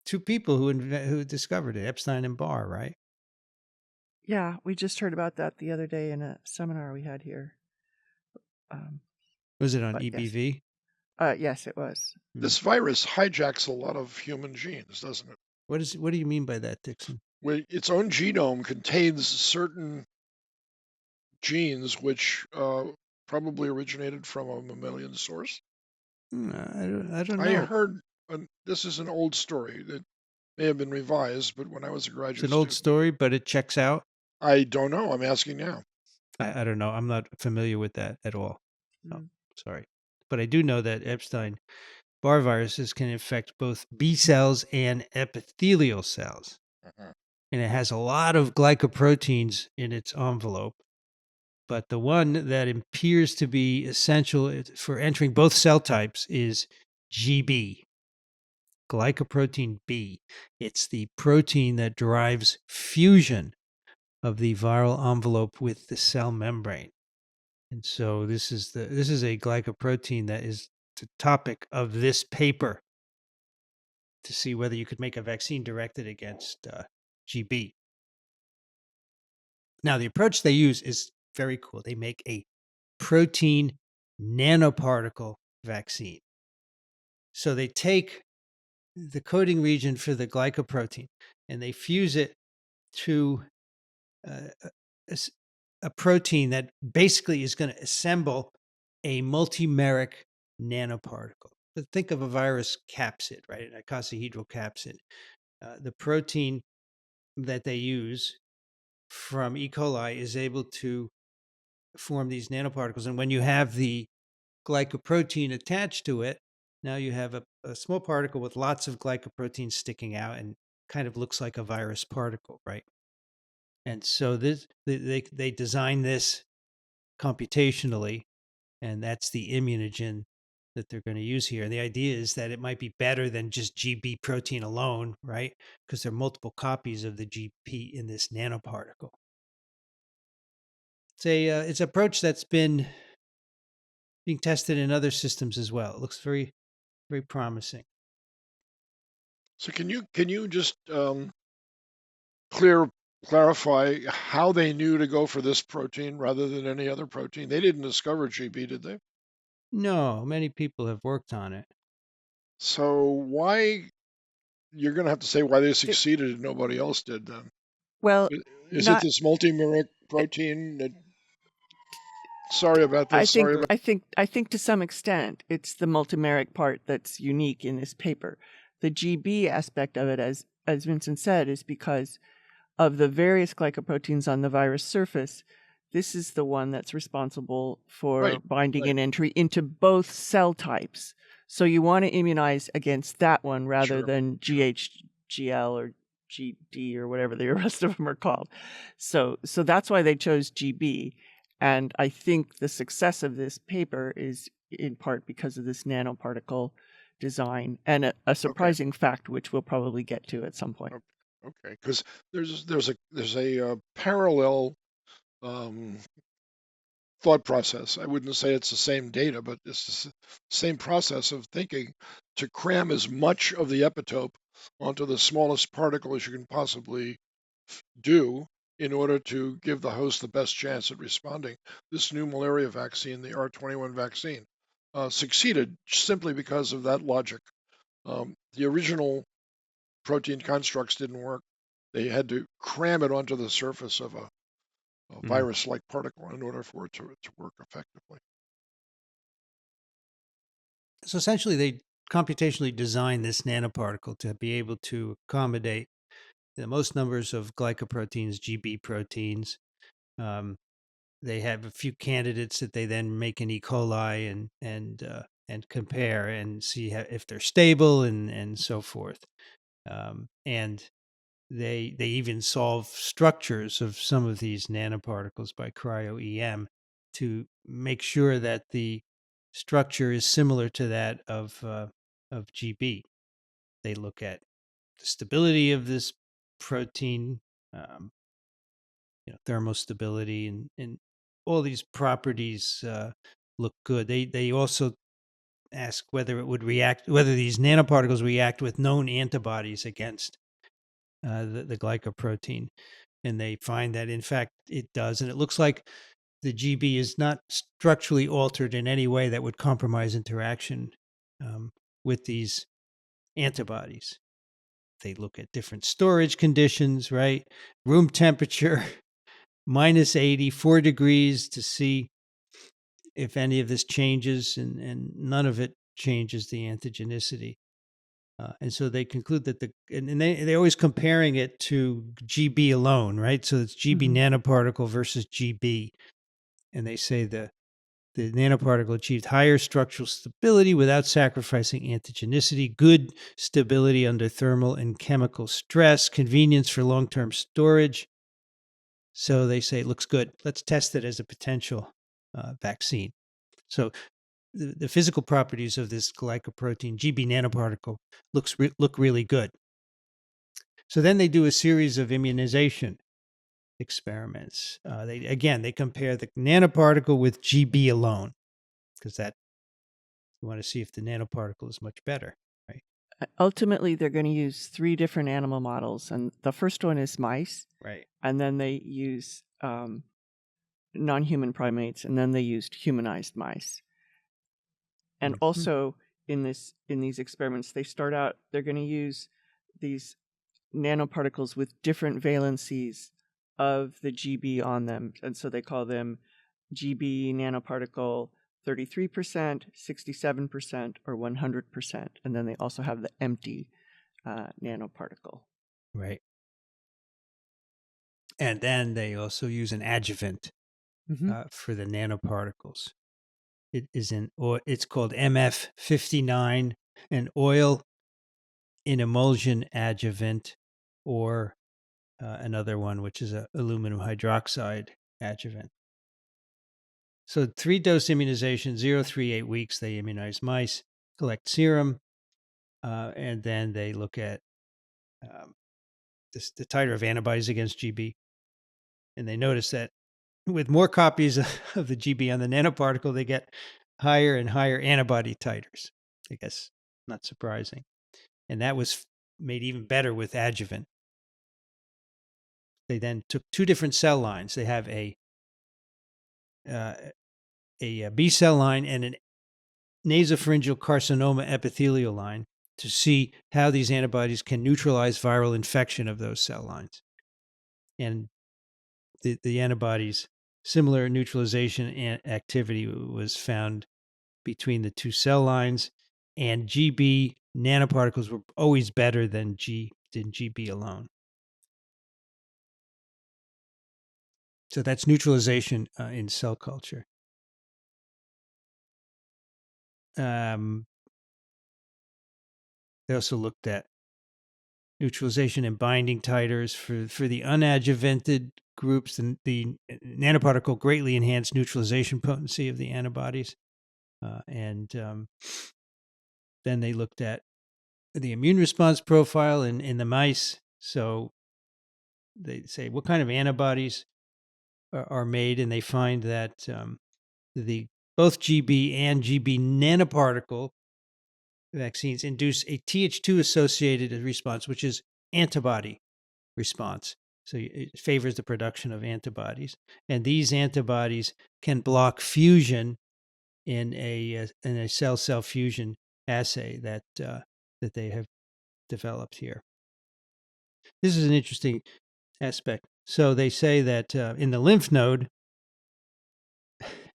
2 people who discovered it, Epstein and Barr, right? Yeah, we just heard about that the other day in a seminar we had here. Was it on EBV? Yes, it was. This virus hijacks a lot of human genes, doesn't it? What do you mean by that, Dixon? Well, its own genome contains certain genes which probably originated from a mammalian source. I don't know. I heard this is an old story that may have been revised, but when I was a graduate It's an old story, but it checks out. I don't know. I'm asking now. I don't know. I'm not familiar with that at all. Oh, sorry. But I do know that Epstein-Barr viruses can infect both B cells and epithelial cells. And it has a lot of glycoproteins in its envelope. But the one that appears to be essential for entering both cell types is GB, glycoprotein B. It's the protein that drives fusion of the viral envelope with the cell membrane. And so this is a glycoprotein that is the topic of this paper to see whether you could make a vaccine directed against GB. Now, the approach they use is very cool. They make a protein nanoparticle vaccine. So they take the coding region for the glycoprotein and they fuse it to a protein that basically is going to assemble a multimeric nanoparticle. But think of a virus capsid, right? An icosahedral capsid. The protein that they use from E. coli is able to form these nanoparticles. And when you have the glycoprotein attached to it, now you have a small particle with lots of glycoprotein sticking out and kind of looks like a virus particle, right? And so they design this computationally, and that's the immunogen that they're going to use here. And the idea is that it might be better than just GB protein alone, right? Because there are multiple copies of the GP in this nanoparticle. It's an approach that's been being tested in other systems as well. It looks very, very promising. So can you just clarify how they knew to go for this protein rather than any other protein? They didn't discover GB, did they? No, many people have worked on it. So why you're going to have to say why they Th- succeeded and nobody else did then? Well, Is it not. this multimeric protein that, sorry about I this, think sorry about, I think to some extent it's the multimeric part that's unique in this paper. The GB aspect of it, as Vincent said, is because of the various glycoproteins on the virus surface. This is the one that's responsible for right, binding right, and entry into both cell types. So you want to immunize against that one rather sure, than sure. GHGL or GD or whatever the rest of them are called. So that's why they chose GB. And I think the success of this paper is in part because of this nanoparticle design and a Okay, surprising fact, which we'll probably get to at some point. okay, because there's a parallel um, thought process. I wouldn't say it's the same data, but it's the same process of thinking to cram as much of the epitope onto the smallest particle as you can possibly do in order to give the host the best chance at responding. This new malaria vaccine, the R21 vaccine, succeeded simply because of that logic. The original protein constructs didn't work. They had to cram it onto the surface of a Mm. virus-like particle in order for it to work effectively. So essentially, they computationally designed this nanoparticle to be able to accommodate the most numbers of glycoproteins, GB proteins. Um, they have a few candidates that they then make in E. coli and compare and see if they're stable and so forth. And they even solve structures of some of these nanoparticles by cryo-EM to make sure that the structure is similar to that of GB. They look at the stability of this protein, um, thermostability, and all these properties look good. They also ask whether it would react, whether these nanoparticles react with known antibodies against the glycoprotein, and they find that in fact it does, and it looks like the GB is not structurally altered in any way that would compromise interaction um, with these antibodies. They look at different storage conditions, right? Room temperature, minus 84 degrees to see if any of this changes, and none of it changes the antigenicity. And so they conclude that they're always comparing it to GB alone, right? So it's GB Mhm. nanoparticle versus GB. And they say the nanoparticle achieved higher structural stability without sacrificing antigenicity, good stability under thermal and chemical stress, convenience for long term storage. So they say it looks good. Let's test it as a potential vaccine. So the physical properties of this glycoprotein GB nanoparticle look really good. So then they do a series of immunization experiments. They compare the nanoparticle with GB alone because that you want to see if the nanoparticle is much better, right? Ultimately, they're going to use 3 different animal models, and the first one is mice, Right. and then they use non-human primates, and then they used humanized mice. And Mm-hmm. also in these experiments, they're going to use these nanoparticles with different valencies of the GB on them, and so they call them GB nanoparticle 33%, 67%, or 100%. And then they also have the empty nanoparticle. Right. And then they also use an adjuvant Mm-hmm. for the nanoparticles. It's called MF59, an oil in emulsion adjuvant, or another one, which is a aluminum hydroxide adjuvant. So 3-dose immunization, 0, 3, 8 weeks, they immunize mice, collect serum, and then they look at the titer of antibodies against GB. And they notice that with more copies of the GB on the nanoparticle, they get higher and higher antibody titers. I guess not surprising. And that was made even better with adjuvant. They then took 2 different cell lines. They have a B cell line and an nasopharyngeal carcinoma epithelial line to see how these antibodies can neutralize viral infection of those cell lines. And the antibodies, similar neutralization activity was found between the 2 cell lines, and GB nanoparticles were always better than GB alone. So that's neutralization in cell culture. They also looked at neutralization and binding titers for the unadjuvanted groups. The nanoparticle greatly enhanced neutralization potency of the antibodies. And then they looked at the immune response profile in the mice. So they say, what kind of antibodies are made? And they find that both GB and GB nanoparticle vaccines induce a Th2 associated response, which is antibody response. So it favors the production of antibodies. And these antibodies can block fusion in a cell-cell fusion assay that they have developed here. This is an interesting aspect. So they say that in the lymph node,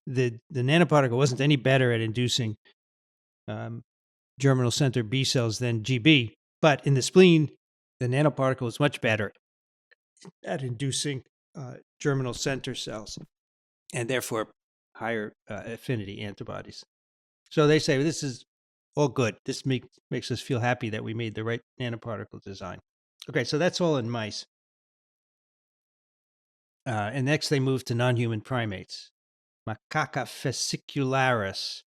the nanoparticle wasn't any better at inducing germinal center B cells than GB, but in the spleen, the nanoparticle is much better at inducing germinal center cells, and therefore higher affinity antibodies. So they say this is all good. This makes us feel happy that we made the right nanoparticle design. Okay, so that's all in mice. And next they move to non-human primates, Macaca fascicularis,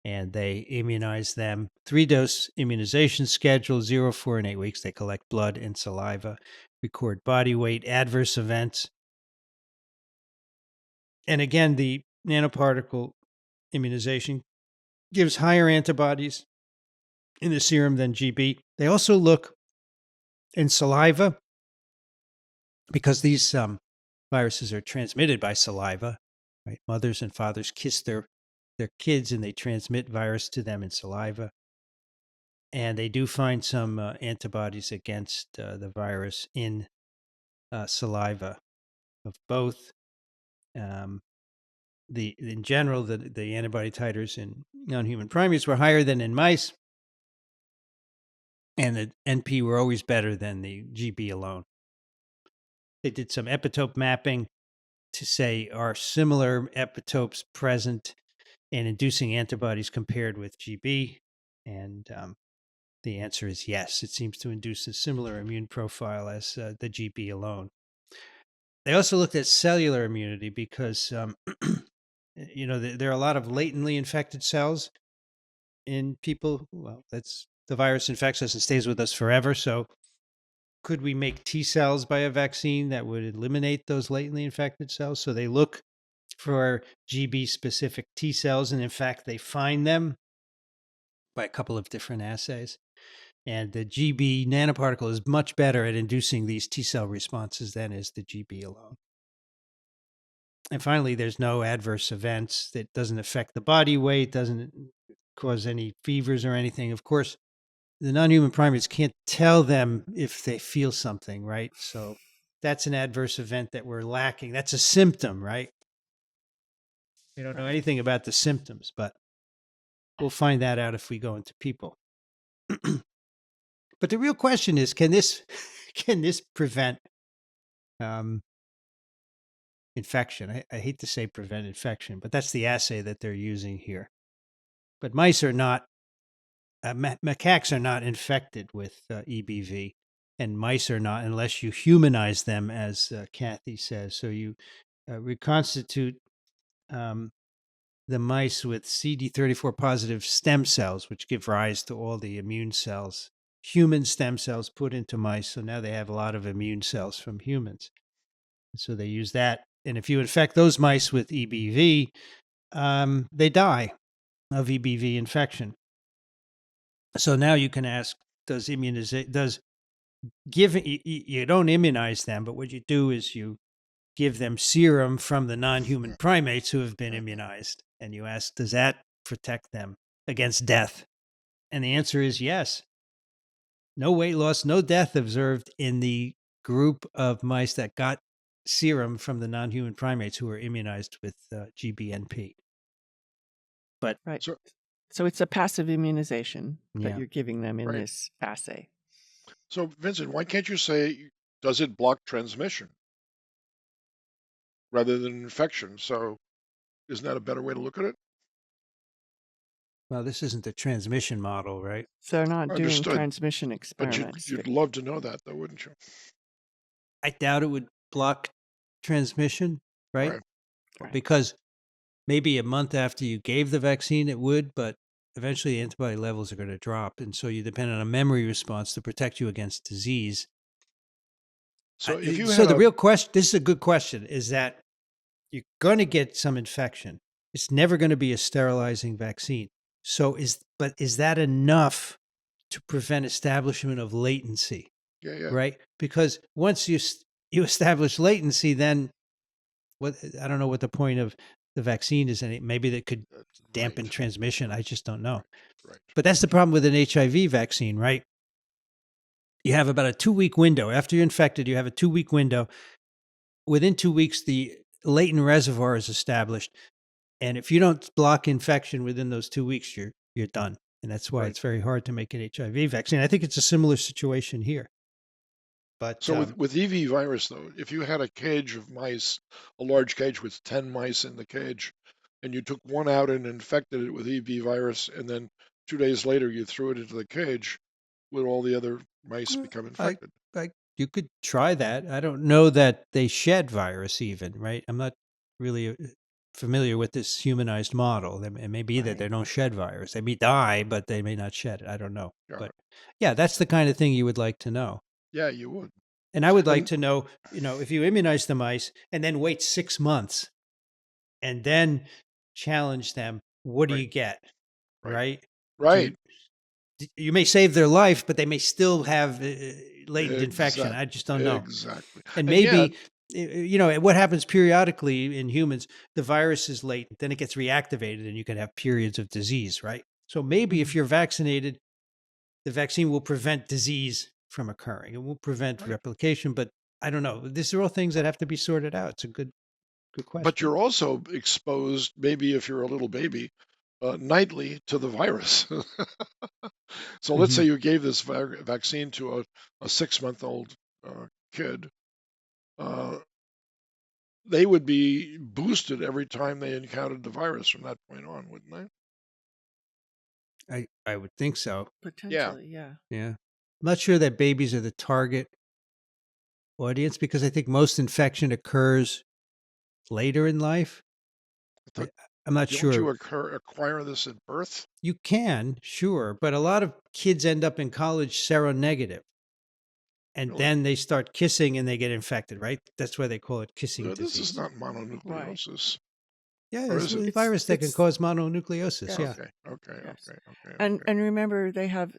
and they immunize them. 3-dose immunization schedule, 0, 4, and 8 weeks. They collect blood and saliva, record body weight, adverse events. And again, the nanoparticle immunization gives higher antibodies in the serum than GB. They also look in saliva because these viruses are transmitted by saliva. Right? Mothers and fathers kiss their kids and they transmit virus to them in saliva. And they do find some antibodies against the virus in saliva of both. In general, the antibody titers in non-human primates were higher than in mice, and the NP were always better than the GB alone. They did some epitope mapping to say, are similar epitopes present in inducing antibodies compared with GB? And the answer is yes. It seems to induce a similar immune profile as the GB alone. They also looked at cellular immunity because, there are a lot of latently infected cells in people. Well, the virus infects us and stays with us forever. So could we make T cells by a vaccine that would eliminate those latently infected cells? So they look for GB-specific T cells, and in fact, they find them by a couple of different assays. And the GB nanoparticle is much better at inducing these T cell responses than is the GB alone. And finally, there's no adverse events. That doesn't affect the body weight, doesn't cause any fevers or anything. Of course, the non-human primates can't tell them if they feel something, right? So that's an adverse event that we're lacking. That's a symptom, right? We don't know anything about the symptoms, but we'll find that out if we go into people. But the real question is, can this prevent infection? I hate to say prevent infection, but that's the assay that they're using here. But mice are not, macaques are not infected with EBV. and mice are not unless you humanize them, as Kathy says. So you reconstitute the mice with CD34 positive stem cells, which give rise to all the immune cells. Human stem cells put into mice, so now they have a lot of immune cells from humans. So they use that, and if you infect those mice with EBV, they die of EBV infection. So now you can ask, does you don't immunize them, but what you do is you give them serum from the non-human primates who have been immunized, and you ask, does that protect them against death? And the answer is yes. No weight loss, no death observed in the group of mice that got serum from the non-human primates who were immunized with GBNP. But Right. So, So it's a passive immunization that yeah, you're giving them in right. this assay. So, Vincent, why can't you say, does it block transmission rather than infection? So, isn't that a better way to look at it? well, this isn't the transmission model, right? So they're not doing Understood. transmission But experiments. you'd love to know that, though, wouldn't you? I doubt it would block transmission, right? Right. Right. Because maybe a month after you gave the vaccine, it would, but eventually the antibody levels are going to drop. And so you depend on a memory response to protect you against disease. So, if you So had the a, real question, this is a good question, is that you're going to get some infection. It's never going to be a sterilizing vaccine. So is that enough to prevent establishment of latency, yeah, right? Because once you establish latency latency, what I don't know what the point of the vaccine is. And maybe that could dampen right, transmission. I just don't know. right. But that's the problem with an HIV vaccine, right? You have about a 2-week window. After you're infected, you have a 2-week window. Within 2 weeks, the latent reservoir is established. And if you don't block infection within those 2 weeks, you're done. And that's why Right. it's very hard to make an HIV vaccine. I think it's a similar situation here. But So with EV virus though, if you had a cage of mice, a large cage with 10 mice in the cage, and you took one out and infected it with EB virus, and then 2 days later you threw it into the cage, would all the other mice become I, infected? you could try that. I don't know that they shed virus even, right? I'm not really familiar with this humanized model. It may be that they Right. don't shed virus. They may die, but they may not shed it. I don't know. Got But it. yeah, that's the kind of thing you would like to know. Yeah, you would. And I would like And to know, if you immunize the mice and then wait 6 months and then challenge them, what do right, you get? right, Right? Do right. you may save their life, but they may still have latent infection. I Exactly. just don't know. Exactly. And And yet, maybe, what happens periodically in humans, the virus is latent, then it gets reactivated and you can have periods of disease, right? So maybe if Mhm. you're vaccinated, the vaccine will prevent disease from occurring. It won't prevent right. replication, but I don't know. These are all things that have to be sorted out. It's a good But question. you're also exposed, maybe if you're a little baby, nightly to the virus. So let's Hmm. say you gave this vaccine to a 6-month-old kid. Uh, they would be boosted every time they encountered the virus from that point on, wouldn't they? I would think so. Yeah. Potentially, yeah. Yeah. I'm not sure that babies are the target audience because I think most infection occurs later in life. I I, thought, I'm not don't you sure. acquire this at birth? You can, sure, but a lot of kids end up in college seronegative and Really? then they start kissing and they get infected, right? That's why they call it kissing This is disease. not Right. mononucleosis, Yeah, or it's is it? a virus that can It's cause mononucleosis. yes, Yeah. Okay, okay, yes. okay, okay, And okay. and remember they have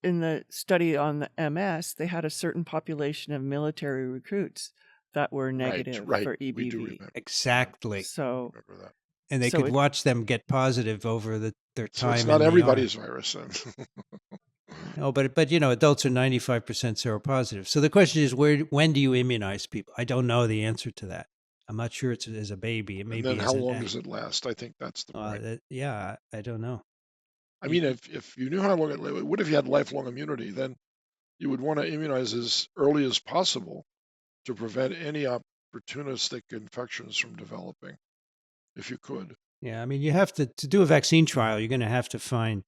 in the study on the MS, they had a certain population of military recruits that were Right, negative right. for We do EBV. remember. Yeah, Exactly. So remember that. And they so could it watch them get positive over their So it's time not in the army. everybody's virus then. No, but adults are 95% seropositive. So the question is, when do you immunize people? I don't know the answer to that. I'm not sure it's as a baby. It may And then be how as long does it last? I think that's the point. yeah, I don't know. I mean, if you knew how long what if you had lifelong immunity? Then you would want to immunize as early as possible to prevent any opportunistic infections from developing, if you could. Yeah, I mean, you have to do a vaccine trial. You're going to have to find,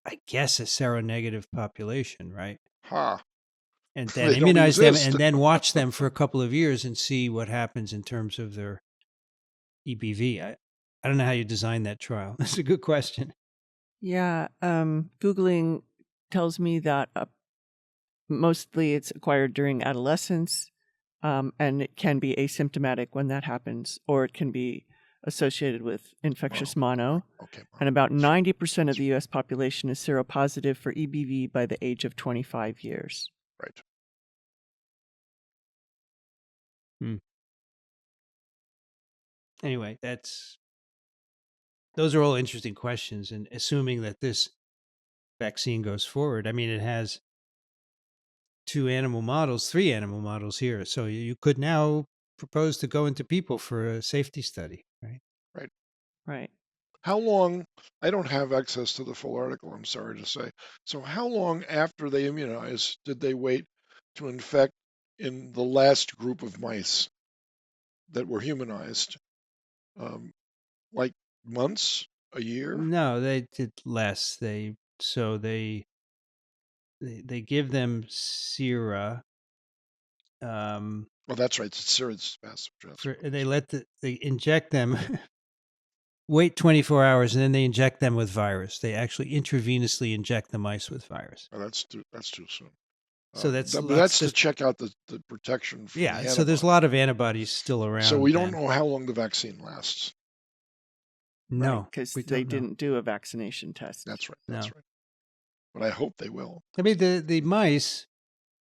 I guess, a seronegative population, right? Ha. and then They don't immunize them, exist. and then watch them for a couple of years and see what happens in terms of their EBV. I don't know how you design that trial. That's a good question. Yeah, Googling tells me that mostly it's acquired during adolescence, and it can be asymptomatic when that happens, or it can be associated with infectious mono. Okay. And about 90% of the U.S. population is seropositive for EBV by the age of 25 years. Right. Anyway, those are all interesting questions. And assuming that this vaccine goes forward, I mean, it has 3 animal models here. So you could now propose to go into people for a safety study, right? Right. Right. How long? I don't have access to the full article, I'm sorry to say. So how long after they immunize did they wait to infect in the last group of mice that were humanized? Like months, a year? No, they did less. They give them sera. Oh, that's right. It's Sirius passive transfer. They inject them. Wait 24 hours, and then they inject them with virus. They actually intravenously inject the mice with virus. Oh, that's too soon. So But that's to check out the protection from the yeah. antibody. So there's a lot of antibodies still around. So we don't know how long the vaccine lasts. No, because we they don't know. didn't do a vaccination test. That's right. No. That's right. But I hope they will. I mean, the mice.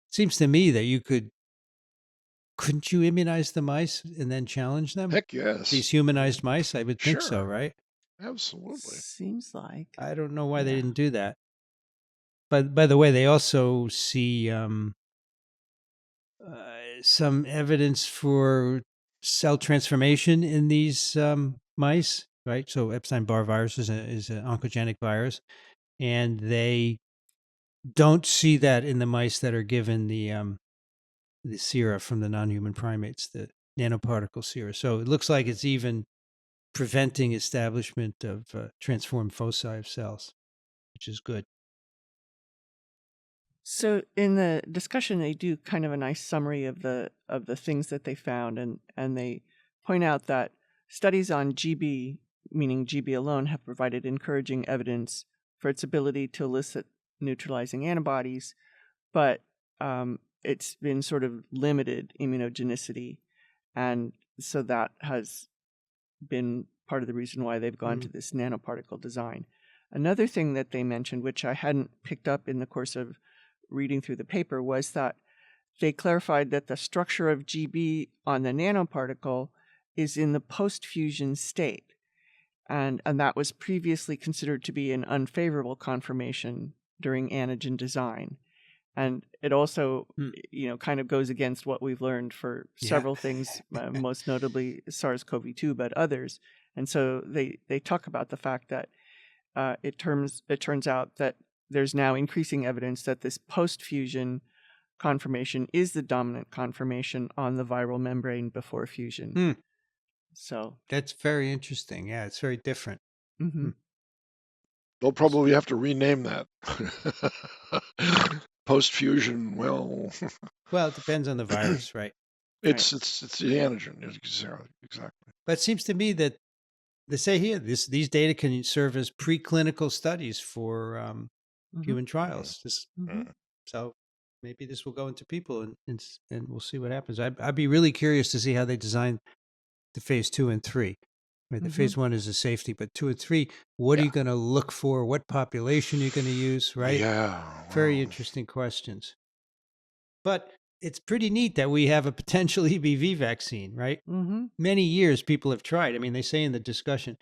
Seems to me that couldn't you immunize the mice and then challenge them? Heck yes. These humanized mice, I would think so, Sure. right? Absolutely. Seems like. I don't know why they didn't do that. But by the way, they also see some evidence for cell transformation in these mice, right? So Epstein-Barr virus is an oncogenic virus, and they don't see that in the mice that are given the sera from the non-human primates, the nanoparticle sera. So it looks like it's even preventing establishment of transformed foci of cells, which is good. So in the discussion, they do kind of a nice summary of the things that they found, and they point out that studies on GB, meaning GB alone, have provided encouraging evidence for its ability to elicit neutralizing antibodies, but it's been sort of limited immunogenicity, and so that has been part of the reason why they've gone to this nanoparticle design. Another thing that they mentioned, which I hadn't picked up in the course of reading through the paper, was that they clarified that the structure of GB on the nanoparticle is in the post-fusion state, and that was previously considered to be an unfavorable conformation during antigen design. And it also, kind of goes against what we've learned for several things, most notably SARS-CoV-2, but others. And so they talk about the fact that it turns out that there's now increasing evidence that this post-fusion conformation is the dominant conformation on the viral membrane before fusion. So that's very interesting. Yeah, it's very different. They'll probably have to rename that. Post-fusion, well, it depends on the virus, right? It's the antigen, exactly. But it seems to me that they say here these data can serve as preclinical studies for human trials. So maybe this will go into people, and we'll see what happens. I'd be really curious to see how they design the phase 2 and 3. Right, the phase 1 is a safety, but 2 and 3, what are you going to look for? What population are you going to use? Right? Yeah. Very interesting questions. But it's pretty neat that we have a potential EBV vaccine, right? Many years people have tried. I mean, they say in the discussion,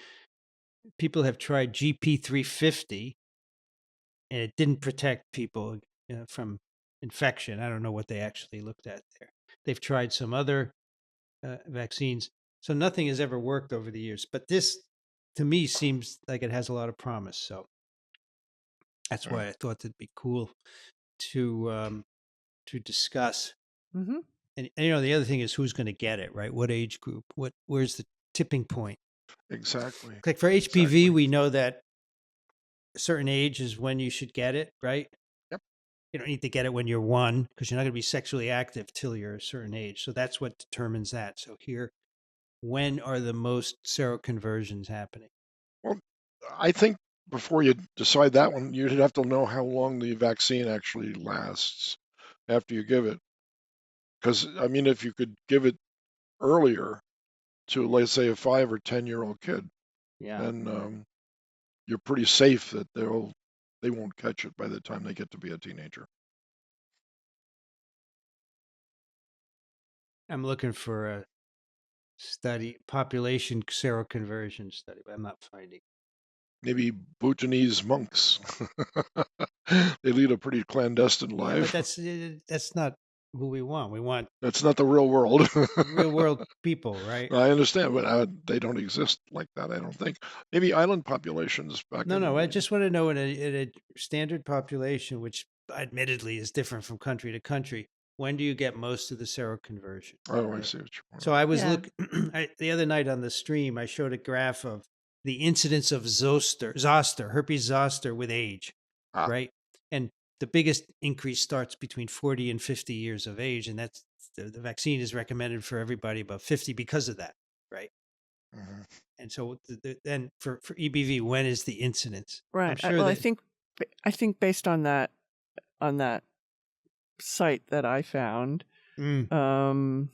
people have tried GP350, and it didn't protect people from infection. I don't know what they actually looked at there. They've tried some other vaccines. So nothing has ever worked over the years. But this, to me, seems like it has a lot of promise. So that's why I thought it'd be cool to discuss. And the other thing is who's going to get it, right? What age group? Where's the tipping point? Exactly. Like for HPV, we know that a certain age is when you should get it, right? Yep. you don't need to get it when you're 1 because you're not going to be sexually active till you're a certain age. So that's what determines that. So here, when are the most seroconversions happening? Well, I think before you decide that one, you'd have to know how long the vaccine actually lasts after you give it. Because, I mean, if you could give it earlier to, let's say, a 5 or 10-year-old kid, Yeah. then you're pretty safe that they won't catch it by the time they get to be a teenager. I'm looking for a study, population seroconversion study, but I'm not finding. Maybe Bhutanese monks. They lead a pretty clandestine Yeah, but life. that's not who we want. We want That's not the real world. real world people, right? I understand, but they don't exist like that, I don't think. Maybe island populations back No, I in. just want to know in a standard population, which admittedly is different from country to country, when do you get most of the seroconversion? Oh, I Right. see what you're So I was Yeah. the other night on the stream, I showed a graph of the incidence of herpes zoster with age, Ah, right? And the biggest increase starts between 40 and 50 years of age. And that's the vaccine is recommended for everybody above 50 because of that, right? mhm. And so then for EBV, when is the incidence? I'm Right. sure Well, that I think based on that site that I found, Mm,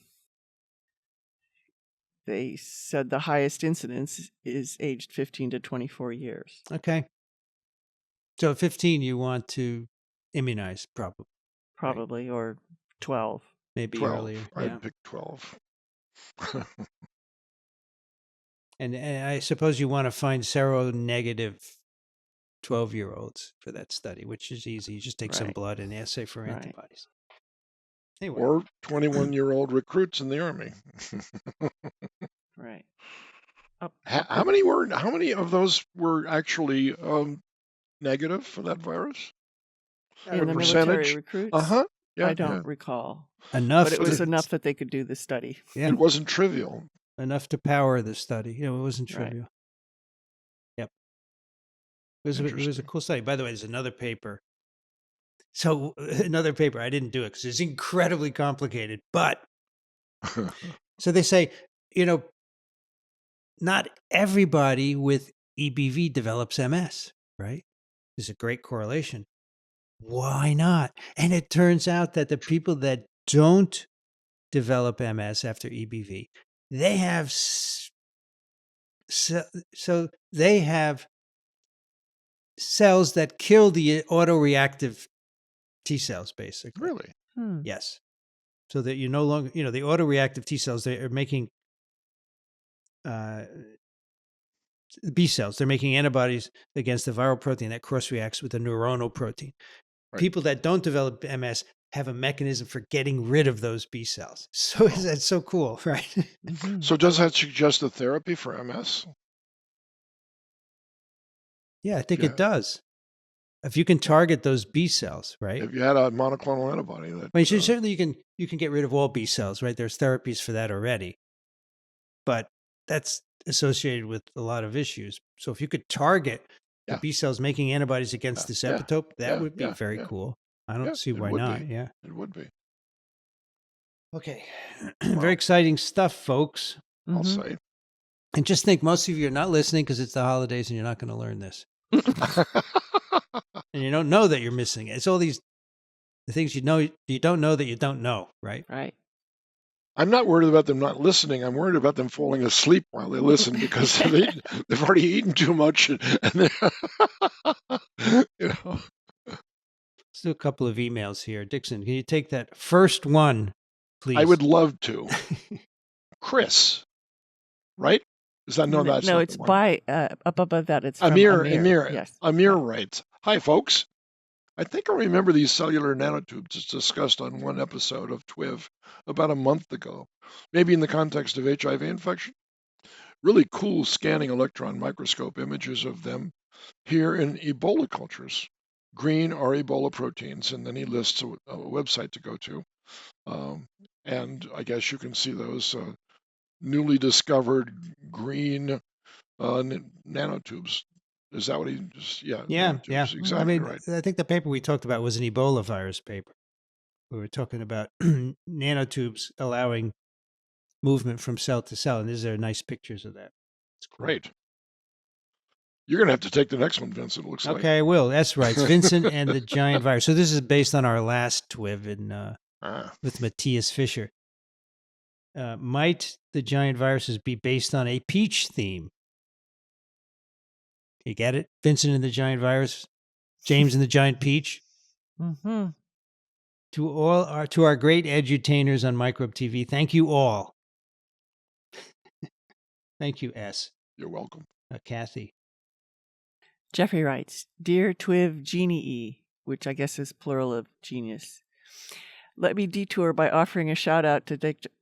they said the highest incidence is aged 15 to 24 years. okay. So at 15, you want to immunize, probably, right? Probably, or 12. Maybe 12. earlier. Yeah. I'd pick 12. And I suppose you want to find seronegative 12-year-olds for that study, which is easy. You just take some Right. blood and assay for Right. antibodies. Anyway, Or 21-year-old recruits in the Army. Right. I'll How put many of those were actually negative for that virus? in What the military percentage? recruits. Uh-huh. I Yeah, don't yeah. recall, but enough it was to enough that they could do the study. yeah, It wasn't trivial. enough to power the study. It wasn't Right. trivial. Yep, it was a Interesting. cool study. By the way, there's another paper. So another paper. I didn't do it because it's incredibly complicated. But so they say, you know, not everybody with EBV develops MS, right? There's a great correlation. Why not? And it turns out that the people that don't develop MS after EBV, they have so they have cells that kill the autoreactive T cells, basically. Really? Yes. So that you no longer, the autoreactive T cells, they are making uh, B cells. They're making antibodies against the viral protein that cross reacts with the neuronal protein. Right. People that don't develop MS have a mechanism for getting rid of those B cells. So Oh. that's so cool, right? Mm-hmm. So does that suggest a therapy for MS? Yeah, I think Yeah. it does. If you can target those B cells, right? If you had a monoclonal antibody that I mean, certainly you can get rid of all B cells, right? There's therapies for that already, but that's associated with a lot of issues. So if you could target the yeah, B cells making antibodies against this yeah, epitope, that yeah, would be yeah, very yeah, cool. I don't yeah, see it why would not. be. Yeah. It would be. Okay. Very Wow, exciting stuff, folks. I'll Mm-hmm. say. And just think, most of you are not listening because it's the holidays and you're not going to learn this. And you don't know that you're missing it. It's all the things you don't know that you don't know, right? Right. I'm not worried about them not listening. I'm worried about them falling asleep while they listen because they've already eaten too much. And you know, Let's do a couple of emails here. Dixon, can you take that first one, please? I would love to. Chris, right? Is that no? That's No, not it's the one. by up above that. It's from Amir. Yes. Amir writes, "Hi, folks. I think I remember these cellular nanotubes as discussed on one episode of TWiV about a month ago, maybe in the context of HIV infection. Really cool scanning electron microscope images of them here in Ebola cultures. Green are Ebola proteins, and then he lists a website to go to. And I guess you can see those newly discovered green nanotubes Is that what he just, yeah, Yeah. nanotubes, Well, I exactly mean, right. I think the paper we talked about was an Ebola virus paper. We were talking about nanotubes allowing movement from cell to cell, and these are nice pictures of that. It's cool. Great. You're going to have to take the next one, Vincent, it looks like. Okay, I will. That's right. It's Vincent and the giant virus. So this is based on our last TWiV Ah, with Matthias Fischer. Might the giant viruses be based on a peach theme? You get it? Vincent and the giant virus, James and the giant peach. Mm-hmm. To our great edutainers on Microbe TV, thank you all. Thank you, S. you're welcome. Kathy. Jeffrey writes, Dear TWiV Genii, which I guess is plural of genius. Let me detour by offering a shout out to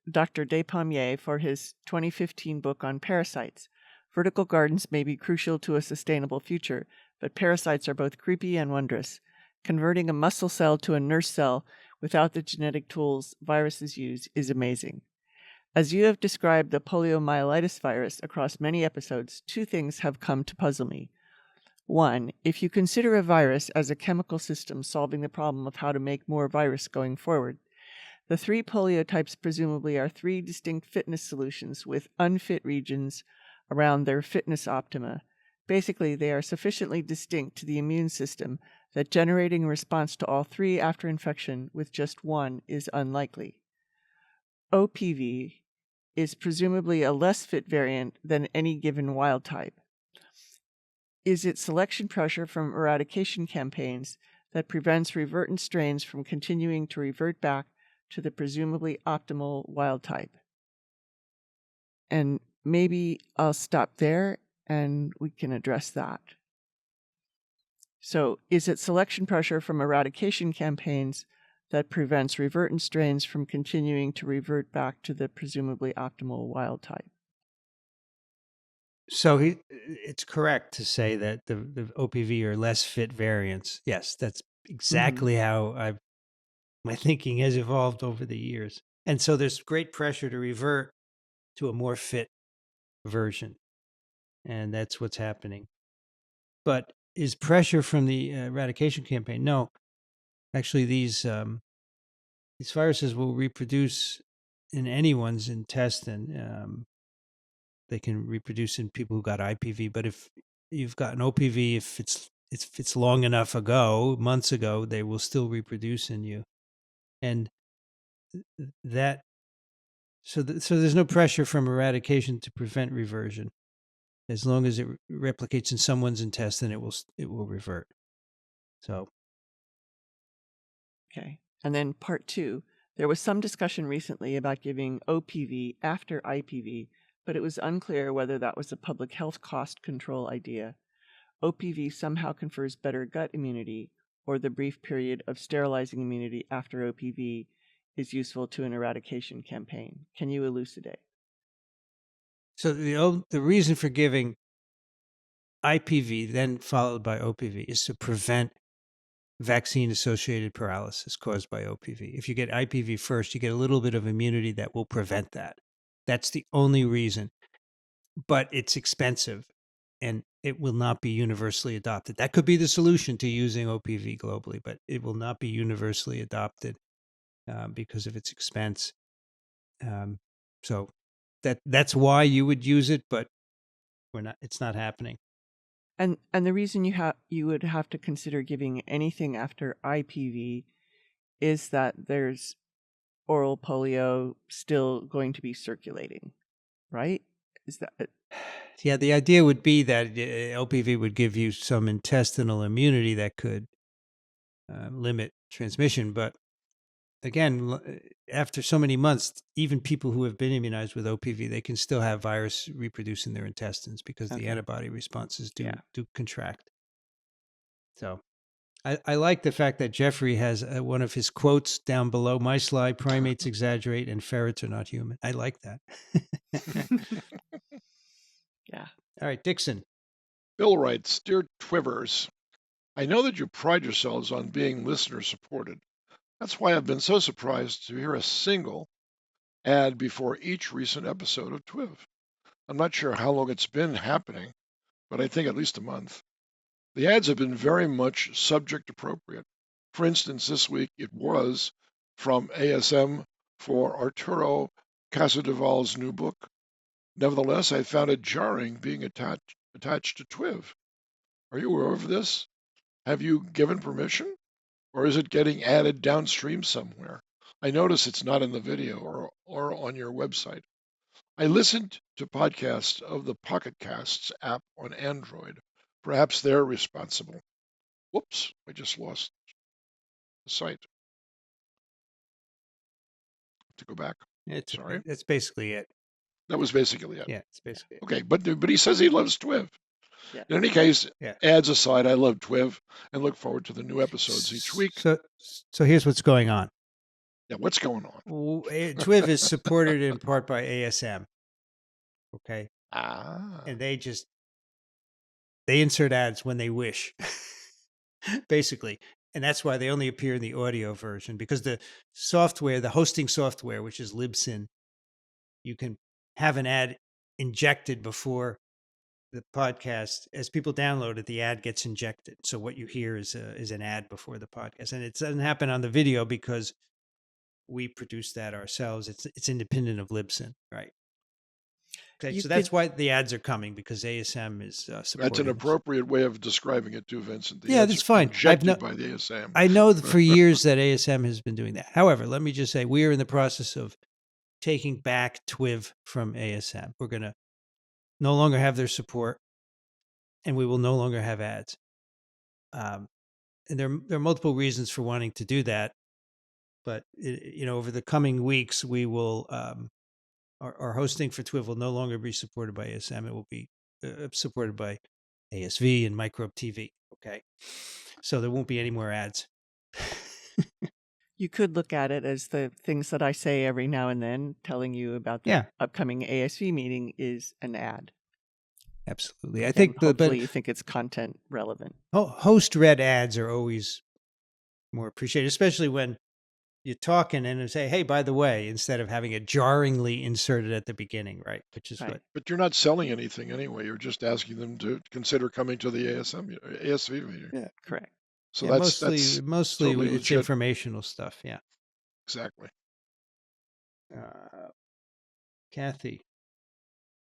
Dr. Despommier for his 2015 book on parasites. Vertical gardens may be crucial to a sustainable future, but parasites are both creepy and wondrous. Converting a muscle cell to a nurse cell without the genetic tools viruses use is amazing. As you have described the poliomyelitis virus across many episodes, two things have come to puzzle me. One, if you consider a virus as a chemical system solving the problem of how to make more virus going forward, the three polio types presumably are three distinct fitness solutions with unfit regions around their fitness optima. Basically, they are sufficiently distinct to the immune system that generating a response to all three after infection with just one is unlikely. OPV is presumably a less fit variant than any given wild type. Is it selection pressure from eradication campaigns that prevents revertant strains from continuing to revert back to the presumably optimal wild type? And maybe I'll stop there and we can address that. So, is it selection pressure from eradication campaigns that prevents revertant strains from continuing to revert back to the presumably optimal wild type? So it's correct to say that the OPV are less fit variants. Yes, that's exactly how my thinking has evolved over the years. And so there's great pressure to revert to a more fit version. And that's what's happening. But is pressure from the eradication campaign? No. Actually, these viruses will reproduce in anyone's intestine. They can reproduce in people who got IPV, but if you've got an OPV, if it's long enough ago, months ago, they will still reproduce in you, and that so there's no pressure from eradication to prevent reversion. As long as it replicates in someone's intestine, it will revert. So Okay. And then part two, there was some discussion recently about giving OPV after IPV, but it was unclear whether that was a public health cost control idea. OPV somehow confers better gut immunity, or the brief period of sterilizing immunity after OPV is useful to an eradication campaign. Can you elucidate? so the reason for giving IPV then followed by OPV is to prevent vaccine-associated paralysis caused by OPV. If you get IPV first, you get a little bit of immunity that will prevent that. That's the only reason. But it's expensive, and it will not be universally adopted. That could be the solution to using OPV globally, but it will not be universally adopted because of its expense. So that's why you would use it, but we're not. It's not happening. And the reason you would have to consider giving anything after IPV is that there's oral polio still going to be circulating, right? Is that Yeah, the idea would be that OPV would give you some intestinal immunity that could limit transmission. But again, after so many months, even people who have been immunized with OPV, they can still have virus reproduce in their intestines because the okay? antibody responses do Yeah. contract. So I like the fact that Jeffrey has one of his quotes down below my slide: "Primates exaggerate and ferrets are not human." I like that. Yeah. All right, Dixon. Bill writes, Dear Twivers, I know that you pride yourselves on being listener supported. That's why I've been so surprised to hear a single ad before each recent episode of TWiV. I'm not sure how long it's been happening, but I think at least a month. The ads have been very much subject appropriate. For instance, this week it was from ASM for Arturo Casadoval's new book. Nevertheless, I found it jarring being attached to TWiV. Are you aware of this? Have you given permission? Or is it getting added downstream somewhere? I notice it's not in the video or on your website. I listened to podcasts of the Pocket Casts app on Android. Perhaps they're responsible. Whoops, I just lost the site. To go back. Sorry. That's basically it. That was basically it. Yeah, it's basically it. Okay, but he says he loves TWiV. Yeah. In any case, Yeah. ads aside, I love TWiV and look forward to the new episodes each week. So here's what's going on. Yeah, what's going on? TWiV is supported in part by ASM. Okay. And they insert ads when they wish, basically. And that's why they only appear in the audio version, because the software, the hosting software, which is Libsyn, you can have an ad injected before the podcast. As people download it, the ad gets injected. So what you hear is an ad before the podcast. And it doesn't happen on the video because we produce that ourselves. It's independent of Libsyn, right? Okay, so that's why the ads are coming, because ASM is supported. That's an appropriate way of describing it too, Vincent. The yeah, ads that's fine. Injected by the ASM. I know for years that ASM has been doing that. However, let me just say we are in the process of taking back TWiV from ASM. We're going to no longer have their support, and we will no longer have ads. And there are multiple reasons for wanting to do that, but over the coming weeks, we will our hosting for TWiV will no longer be supported by ASM. It will be supported by ASV and Microbe TV. Okay, so there won't be any more ads. You could look at it as the things that I say every now and then, telling you about the upcoming ASV meeting is an ad. Absolutely. I think hopefully you think it's content relevant. Host read ads are always more appreciated, especially when you're talking and say, hey, by the way, instead of having it jarringly inserted at the beginning, right? Which is right. But you're not selling anything anyway. You're just asking them to consider coming to the ASV meeting. Yeah, correct. So that's mostly totally it's legit. Informational stuff. Yeah. Exactly. Kathy.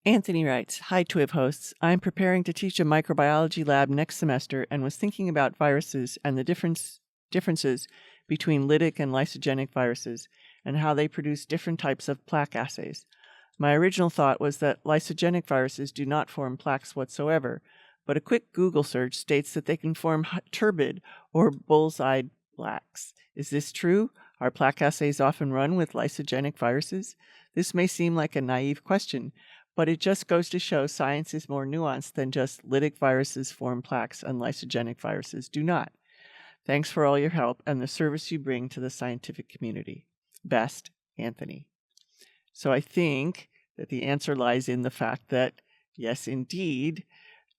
Anthony writes, hi, TWiV hosts. I'm preparing to teach a microbiology lab next semester and was thinking about viruses and the differences between lytic and lysogenic viruses and how they produce different types of plaque assays. My original thought was that lysogenic viruses do not form plaques whatsoever, but a quick Google search states that they can form turbid or bull's-eyed plaques. Is this true? Are plaque assays often run with lysogenic viruses? This may seem like a naive question, but it just goes to show science is more nuanced than just lytic viruses form plaques and lysogenic viruses do not. Thanks for all your help and the service you bring to the scientific community. Best, Anthony. So I think that the answer lies in the fact that, yes, indeed,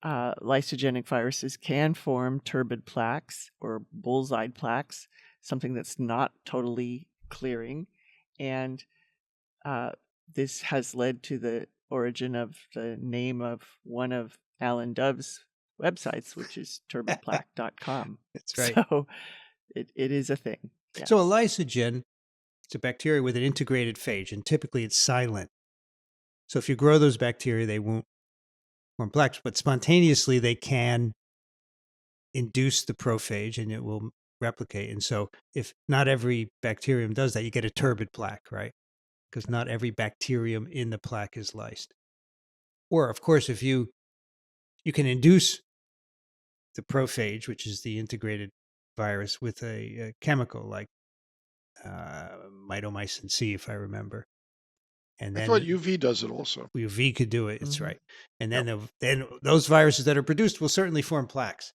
lysogenic viruses can form turbid plaques or bull's-eyed plaques, something that's not totally clearing. And this has led to the origin of the name of one of Alan Dove's websites, which is turbidplaque.com. That's right. So it is a thing. Yes. So a lysogen, it's a bacteria with an integrated phage, and typically it's silent. So if you grow those bacteria, they won't form plaques, but spontaneously they can induce the prophage and it will replicate. And so if not every bacterium does that, you get a turbid plaque, right? Because not every bacterium in the plaque is lysed. Or, of course, if you can induce the prophage, which is the integrated virus, with a chemical like mitomycin C, if I remember. And then I thought UV does it also. UV could do it. It's right. And then then those viruses that are produced will certainly form plaques.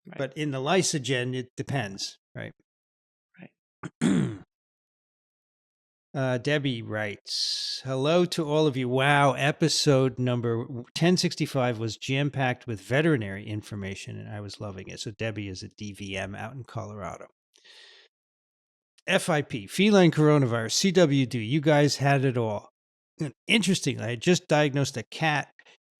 Right. But in the lysogen, it depends, right? Right. Debbie writes, hello to all of you. Wow, episode number 1065 was jam-packed with veterinary information, and I was loving it. So Debbie is a DVM out in Colorado. FIP, feline coronavirus, CWD, you guys had it all. And interestingly, I had just diagnosed a cat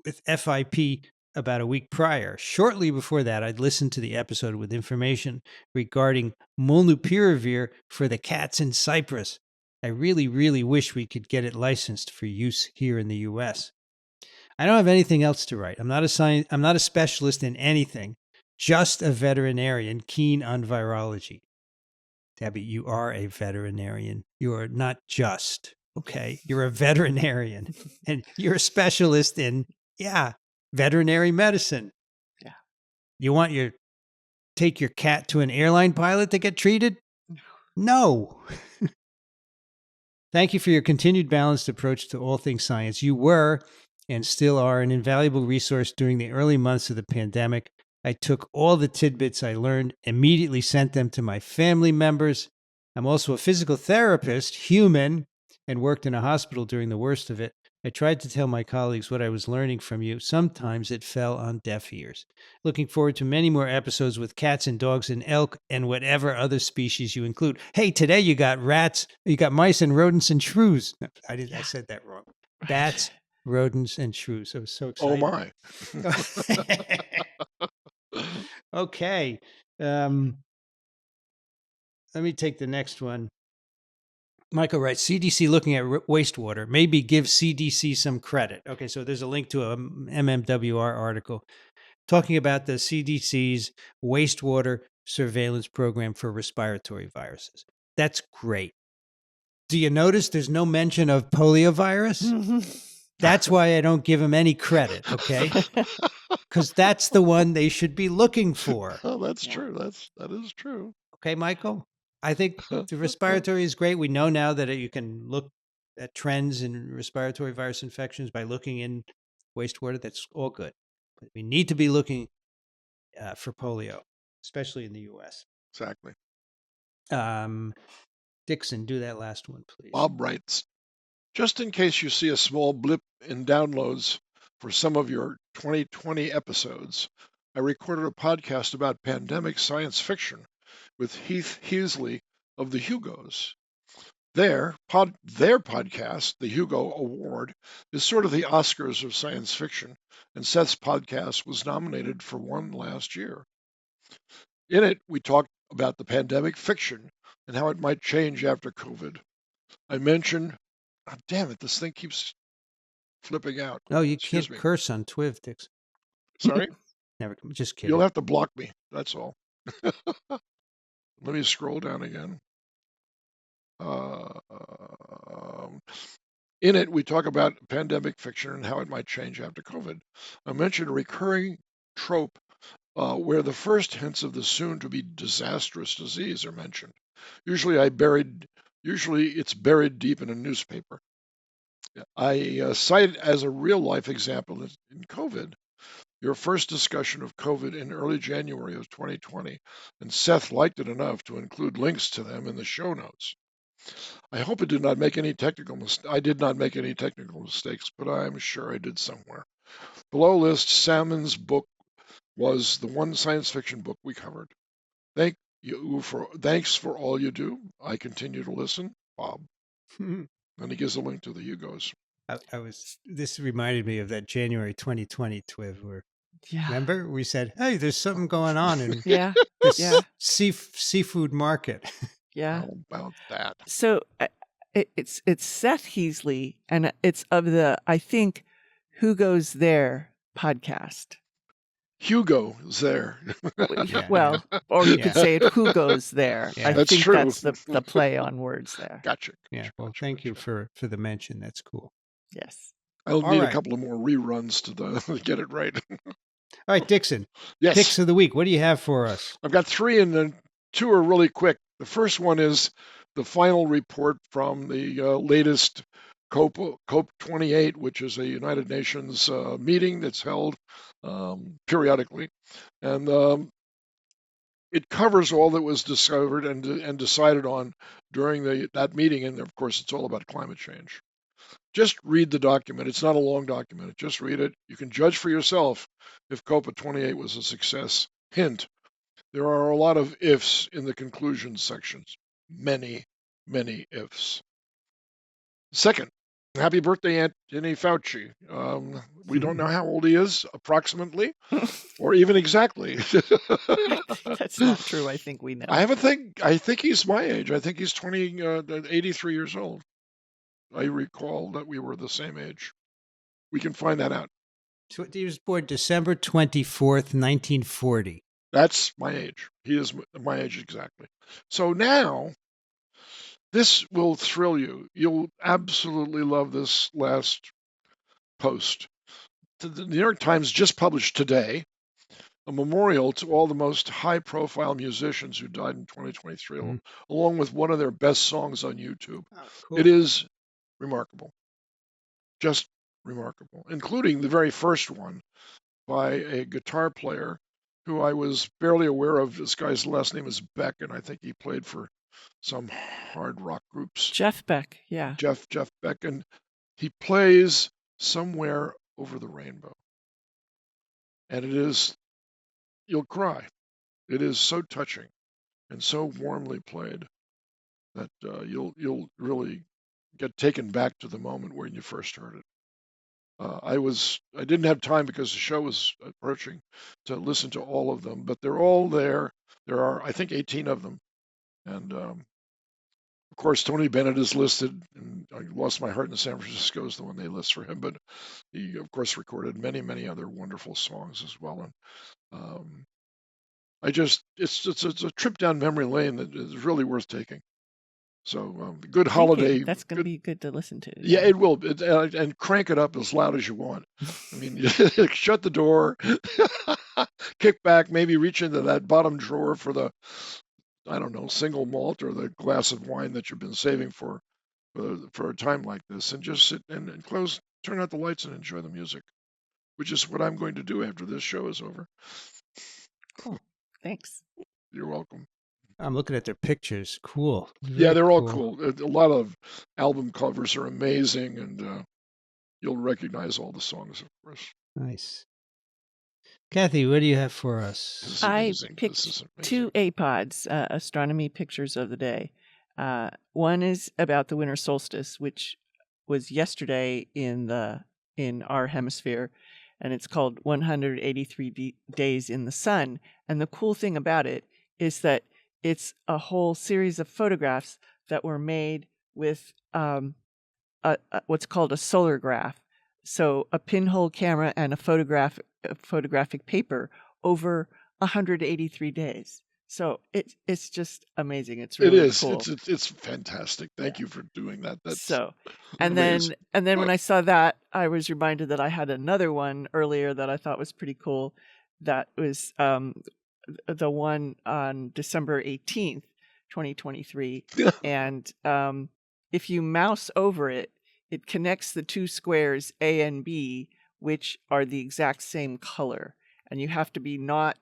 with FIP about a week prior. Shortly before that, I'd listened to the episode with information regarding molnupiravir for the cats in Cyprus. I really, really wish we could get it licensed for use here in the US. I don't have anything else to write. I'm not a specialist in anything, just a veterinarian keen on virology. Debbie, you are a veterinarian. You are not just, okay? You're a veterinarian and you're a specialist in, veterinary medicine. Yeah. You want take your cat to an airline pilot to get treated? No. Thank you for your continued balanced approach to all things science. You were and still are an invaluable resource during the early months of the pandemic. I took all the tidbits I learned, immediately sent them to my family members. I'm also a physical therapist, human, and worked in a hospital during the worst of it. I tried to tell my colleagues what I was learning from you. Sometimes it fell on deaf ears. Looking forward to many more episodes with cats and dogs and elk and whatever other species you include. Hey, today you got rats, you got mice and rodents and shrews. No, I said that wrong. Bats, rodents, and shrews. I was so Oh excited. my. Okay. Let me take the next one. Michael writes, CDC looking at wastewater. Maybe give CDC some credit. Okay, so there's a link to a MMWR article talking about the CDC's wastewater surveillance program for respiratory viruses. That's great. Do you notice there's no mention of poliovirus? That's why I don't give them any credit, okay? Because that's the one they should be looking for. Oh, that's true. That is true. Okay, Michael? I think the respiratory is great. We know now that you can look at trends in respiratory virus infections by looking in wastewater. That's all good. But we need to be looking for polio, especially in the US. Exactly. Dixon, do that last one, please. Bob writes, just in case you see a small blip in downloads for some of your 2020 episodes, I recorded a podcast about pandemic science fiction with Heath Heasley of the Hugos. Their podcast, the Hugo Award, is sort of the Oscars of science fiction, and Seth's podcast was nominated for one last year. In it, we talked about the pandemic fiction and how it might change after COVID. I mentioned, oh, damn it, this thing keeps flipping out. Oh, you Excuse can't me. curse on TWiV, Dixon. Sorry? Never, just kidding. You'll have to block me. That's all. Let me scroll down again. In it, we talk about pandemic fiction and how it might change after COVID. I mentioned a recurring trope where the first hints of the soon-to-be disastrous disease are mentioned. Usually it's buried deep in a newspaper. I cite it as a real-life example in COVID. Your first discussion of COVID in early January of 2020, and Seth liked it enough to include links to them in the show notes. I hope I did not make any technical mistakes, but I'm sure I did somewhere. Below list, Salmon's book was the one science fiction book we covered. Thanks for all you do. I continue to listen, Bob. And he gives a link to the Hugos. This reminded me of that January 2020 TWiV where, Yeah. remember, we said, hey, there's something going on in Yeah. this Yeah. seafood market. Yeah. How about that? So it's Seth Heasley, and it's of the, I think, Who Goes There podcast. Hugo is there. Yeah, Well, or you could Yeah. say it, Who Goes There. Yeah. I That's think true. that's the play on words there. Gotcha. Yeah. Well, thank you for the mention. That's cool. Yes. I'll All need a right. couple of more reruns to get it right. All right, Dixon. Yes. Picks of the week. What do you have for us? I've got three, and then two are really quick. The first one is the final report from the latest COP28, which is a United Nations meeting that's held periodically. And it covers all that was discovered and decided on during that meeting. And of course, it's all about climate change. Just read the document. It's not a long document. Just read it. You can judge for yourself if COP28 was a success. Hint, there are a lot of ifs in the conclusion sections. Many, many ifs. Second, Happy birthday, Anthony Fauci. We don't know how old he is approximately, or even exactly. That's not true. I think we know. I think he's my age. I think he's 83 years old. I recall that we were the same age. We can find that out. He was born December 24th, 1940. That's my age. He is my age exactly. So now, this will thrill you. You'll absolutely love this last post. The New York Times just published today a memorial to all the most high-profile musicians who died in 2023, Mhm. along with one of their best songs on YouTube. Oh, It cool. is remarkable, just remarkable, including the very first one by a guitar player who I was barely aware of. This guy's last name is Beck, and I think he played for some hard rock groups. Jeff Beck, yeah. Jeff Beck, and he plays Somewhere Over the Rainbow. And it is, you'll cry. It is so touching and so warmly played that you'll really get taken back to the moment when you first heard it. I didn't have time because the show was approaching to listen to all of them, but they're all there. There are, I think, 18 of them, and of course, Tony Bennett is listed. And I Lost My Heart in San Francisco is the one they list for him, but he, of course, recorded many other wonderful songs as well. And it's a trip down memory lane that is really worth taking. So good Thank you. holiday. That's going to be good to listen to. Yeah, it will. And crank it up as loud as you want. I mean, shut the door, kick back, maybe reach into that bottom drawer for the, I don't know, single malt or the glass of wine that you've been saving for a time like this, and just sit and turn out the lights and enjoy the music, which is what I'm going to do after this show is over. Cool. Thanks. You're welcome. I'm looking at their pictures. Cool. Yeah, Very they're all cool. A lot of album covers are amazing, and you'll recognize all the songs, of course. Nice. Kathy, what do you have for This us? is I amazing. This picked is two amazing. APODs, astronomy pictures of the day. One is about the winter solstice, which was yesterday in our hemisphere, and it's called 183 Days in the Sun. And the cool thing about it is that it's a whole series of photographs that were made with what's called a solar graph. So a pinhole camera and a photographic paper over 183 days. So it's just amazing. It's It really is. cool. It's fantastic. Thank you for doing that. That's So, amazing. and then when I saw that, I was reminded that I had another one earlier that I thought was pretty cool. That was the one on December 18th, 2023. And if you mouse over it, it connects the two squares A and B, which are the exact same color. And you have to be not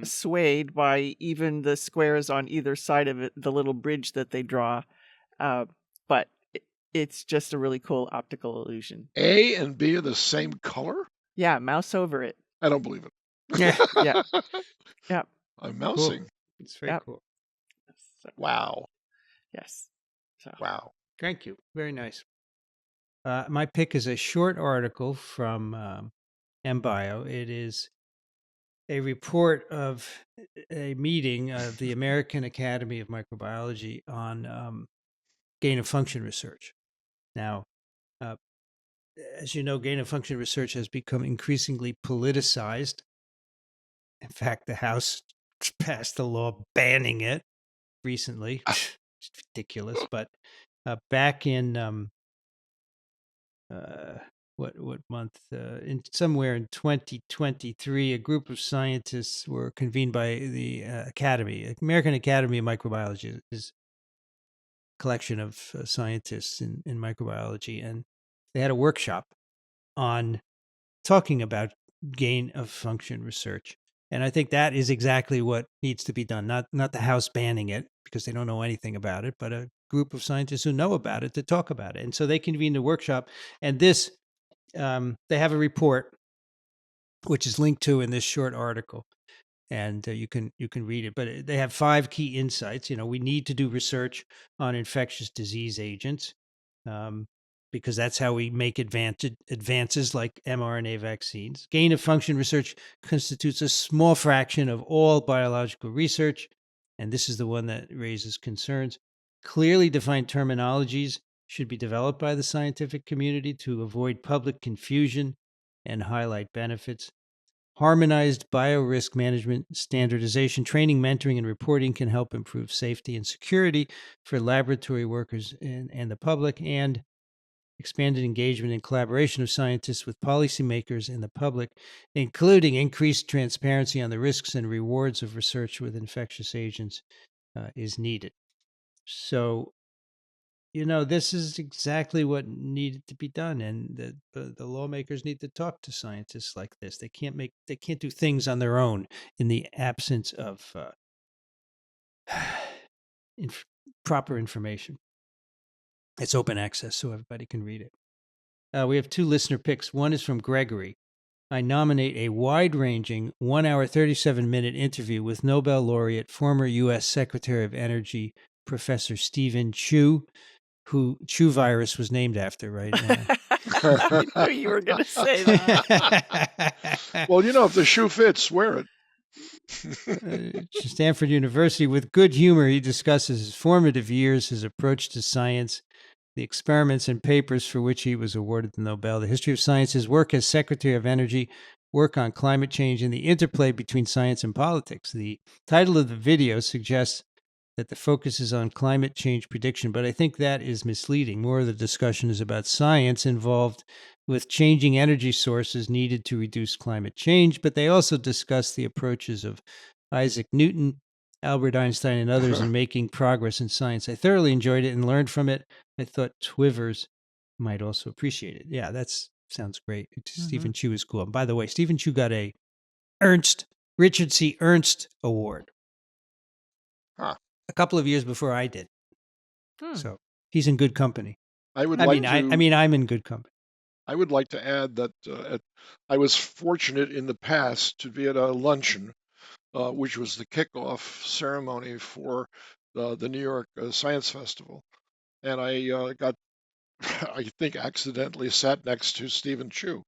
swayed by even the squares on either side of it, the little bridge that they draw. But it's just a really cool optical illusion. A and B are the same color? Yeah, mouse over it. I don't believe it. Yeah. Yeah. Yeah. I'm Cool. mousing. It's very Yep. cool. So, Wow. yes. So Wow. Thank you. Very nice. My pick is a short article from MBio. It is a report of a meeting of the American Academy of Microbiology on gain of function research. Now, uh, as you know, gain of function research has become increasingly politicized. In fact, the House passed a law banning it recently. It's ridiculous. But back in what month? In somewhere in 2023, a group of scientists were convened by the American Academy of Microbiology is a collection of scientists in microbiology, and they had a workshop on talking about gain of function research. And I think that is exactly what needs to be done. Not the House banning it because they don't know anything about it, but a group of scientists who know about it to talk about it. And so they convened a workshop, and this they have a report which is linked to in this short article, and you can read it. But they have 5 key insights. We need to do research on infectious disease agents. because that's how we make advances like mRNA vaccines. Gain of function research constitutes a small fraction of all biological research, and this is the one that raises concerns. Clearly defined terminologies should be developed by the scientific community to avoid public confusion and highlight benefits. Harmonized biorisk management, standardization, training, mentoring, and reporting can help improve safety and security for laboratory workers and the public, and expanded engagement and collaboration of scientists with policymakers and the public, including increased transparency on the risks and rewards of research with infectious agents, is needed. So, this is exactly what needed to be done, and the lawmakers need to talk to scientists like this. They can't do things on their own in the absence of proper information. It's open access, so everybody can read it. We have 2 listener picks. One is from Gregory. I nominate a wide-ranging 1 hour 37-minute interview with Nobel laureate, former U.S. Secretary of Energy, Professor Stephen Chu, who Chu virus was named after, right? I knew you were going to say that. Well, if the shoe fits, wear it. Stanford University. With good humor, he discusses his formative years, his approach to science, the experiments and papers for which he was awarded the Nobel, the history of science, his work as Secretary of Energy, work on climate change, and the interplay between science and politics. The title of the video suggests that the focus is on climate change prediction, but I think that is misleading. More of the discussion is about science involved with changing energy sources needed to reduce climate change, but they also discuss the approaches of Isaac Newton, Albert Einstein, and others in making progress in science. I thoroughly enjoyed it and learned from it. I thought TWiVers might also appreciate it. Yeah, that sounds great. Stephen Chu is cool. And by the way, Stephen Chu got a Richard C. Ernst Award a couple of years before I did. So he's in good company. I mean, I'm in good company. I would like to add that I was fortunate in the past to be at a luncheon, which was the kickoff ceremony for the New York Science Festival, and I I think, accidentally sat next to Stephen Chu,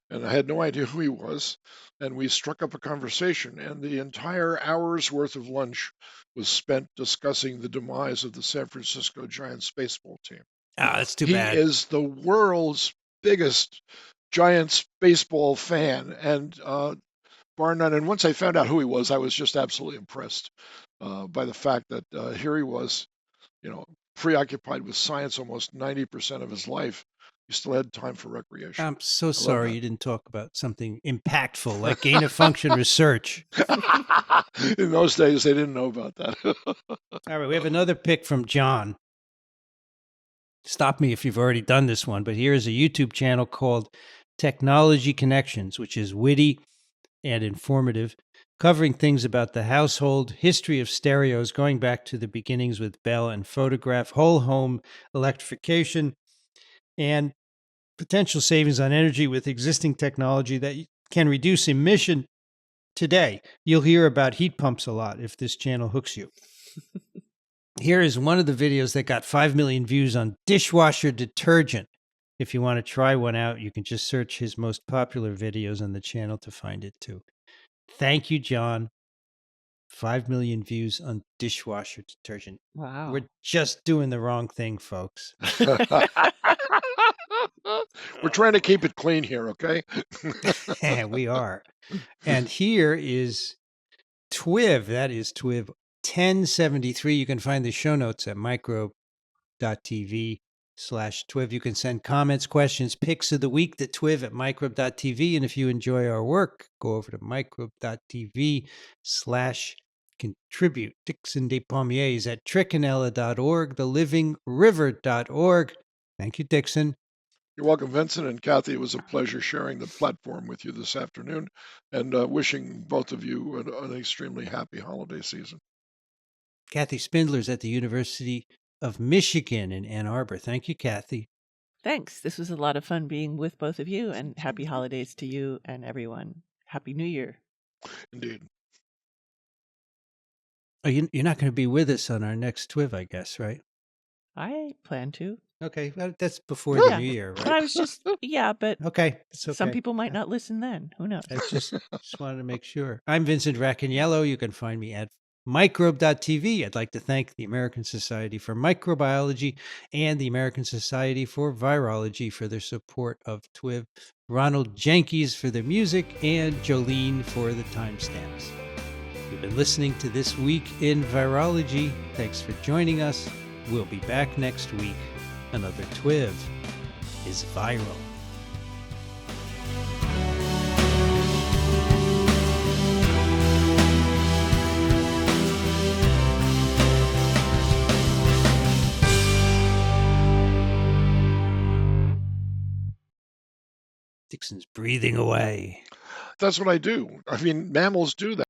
and I had no idea who he was. And we struck up a conversation, and the entire hour's worth of lunch was spent discussing the demise of the San Francisco Giants baseball team. That's too He bad. is the world's biggest Giants baseball fan, and bar none. And once I found out who he was, I was just absolutely impressed by the fact that here he was, preoccupied with science almost 90% of his life. He still had time for recreation. I'm so sorry you didn't talk about something impactful like gain of function research. In those days, they didn't know about that. All right, we have another pick from John. Stop me if you've already done this one, but here is a YouTube channel called Technology Connections, which is witty and informative, covering things about the household, history of stereos, going back to the beginnings with Bell and photograph, whole home electrification, and potential savings on energy with existing technology that can reduce emission today. You'll hear about heat pumps a lot if this channel hooks you. Here is one of the videos that got 5 million views on dishwasher detergent. If you want to try one out, you can just search his most popular videos on the channel to find it too. Thank you, John. 5 million views on dishwasher detergent. Wow. We're just doing the wrong thing, folks. We're trying to keep it clean here, okay? We are. And here is TWiV. That is TWiV 1073. You can find the show notes at microbe.tv/TWiV. You can send comments, questions, picks of the week to TWiV at microbe.tv. And if you enjoy our work, go over to microbe.tv/contribute. Dixon Despommier is at Racaniello.org, thelivingliver.org. Thank you, Dixon. You're welcome, Vincent and Kathy. It was a pleasure sharing the platform with you this afternoon, and wishing both of you an extremely happy holiday season. Kathy Spindler's at the University of Michigan in Ann Arbor. Thank you, Kathy. Thanks. This was a lot of fun being with both of you, and happy holidays to you and everyone. Happy New Year. Indeed. Oh, you're not going to be with us on our next TWiV, I guess, right? I plan to. Okay, well, that's before the Yeah. new year, But right? I was just, yeah, but Okay, it's some okay. people might Yeah, not listen then. Who knows? I just wanted to make sure. I'm Vincent Racaniello. You can find me at microbe.tv. I'd like to thank the American Society for Microbiology and the American Society for Virology for their support of TWiV, Ronald Jenkins for the music, and Jolene for the timestamps. You've been listening to This Week in Virology. Thanks for joining us. We'll be back next week. Another TWiV is viral. Dixon's breathing away. That's what I do. I mean, mammals do that.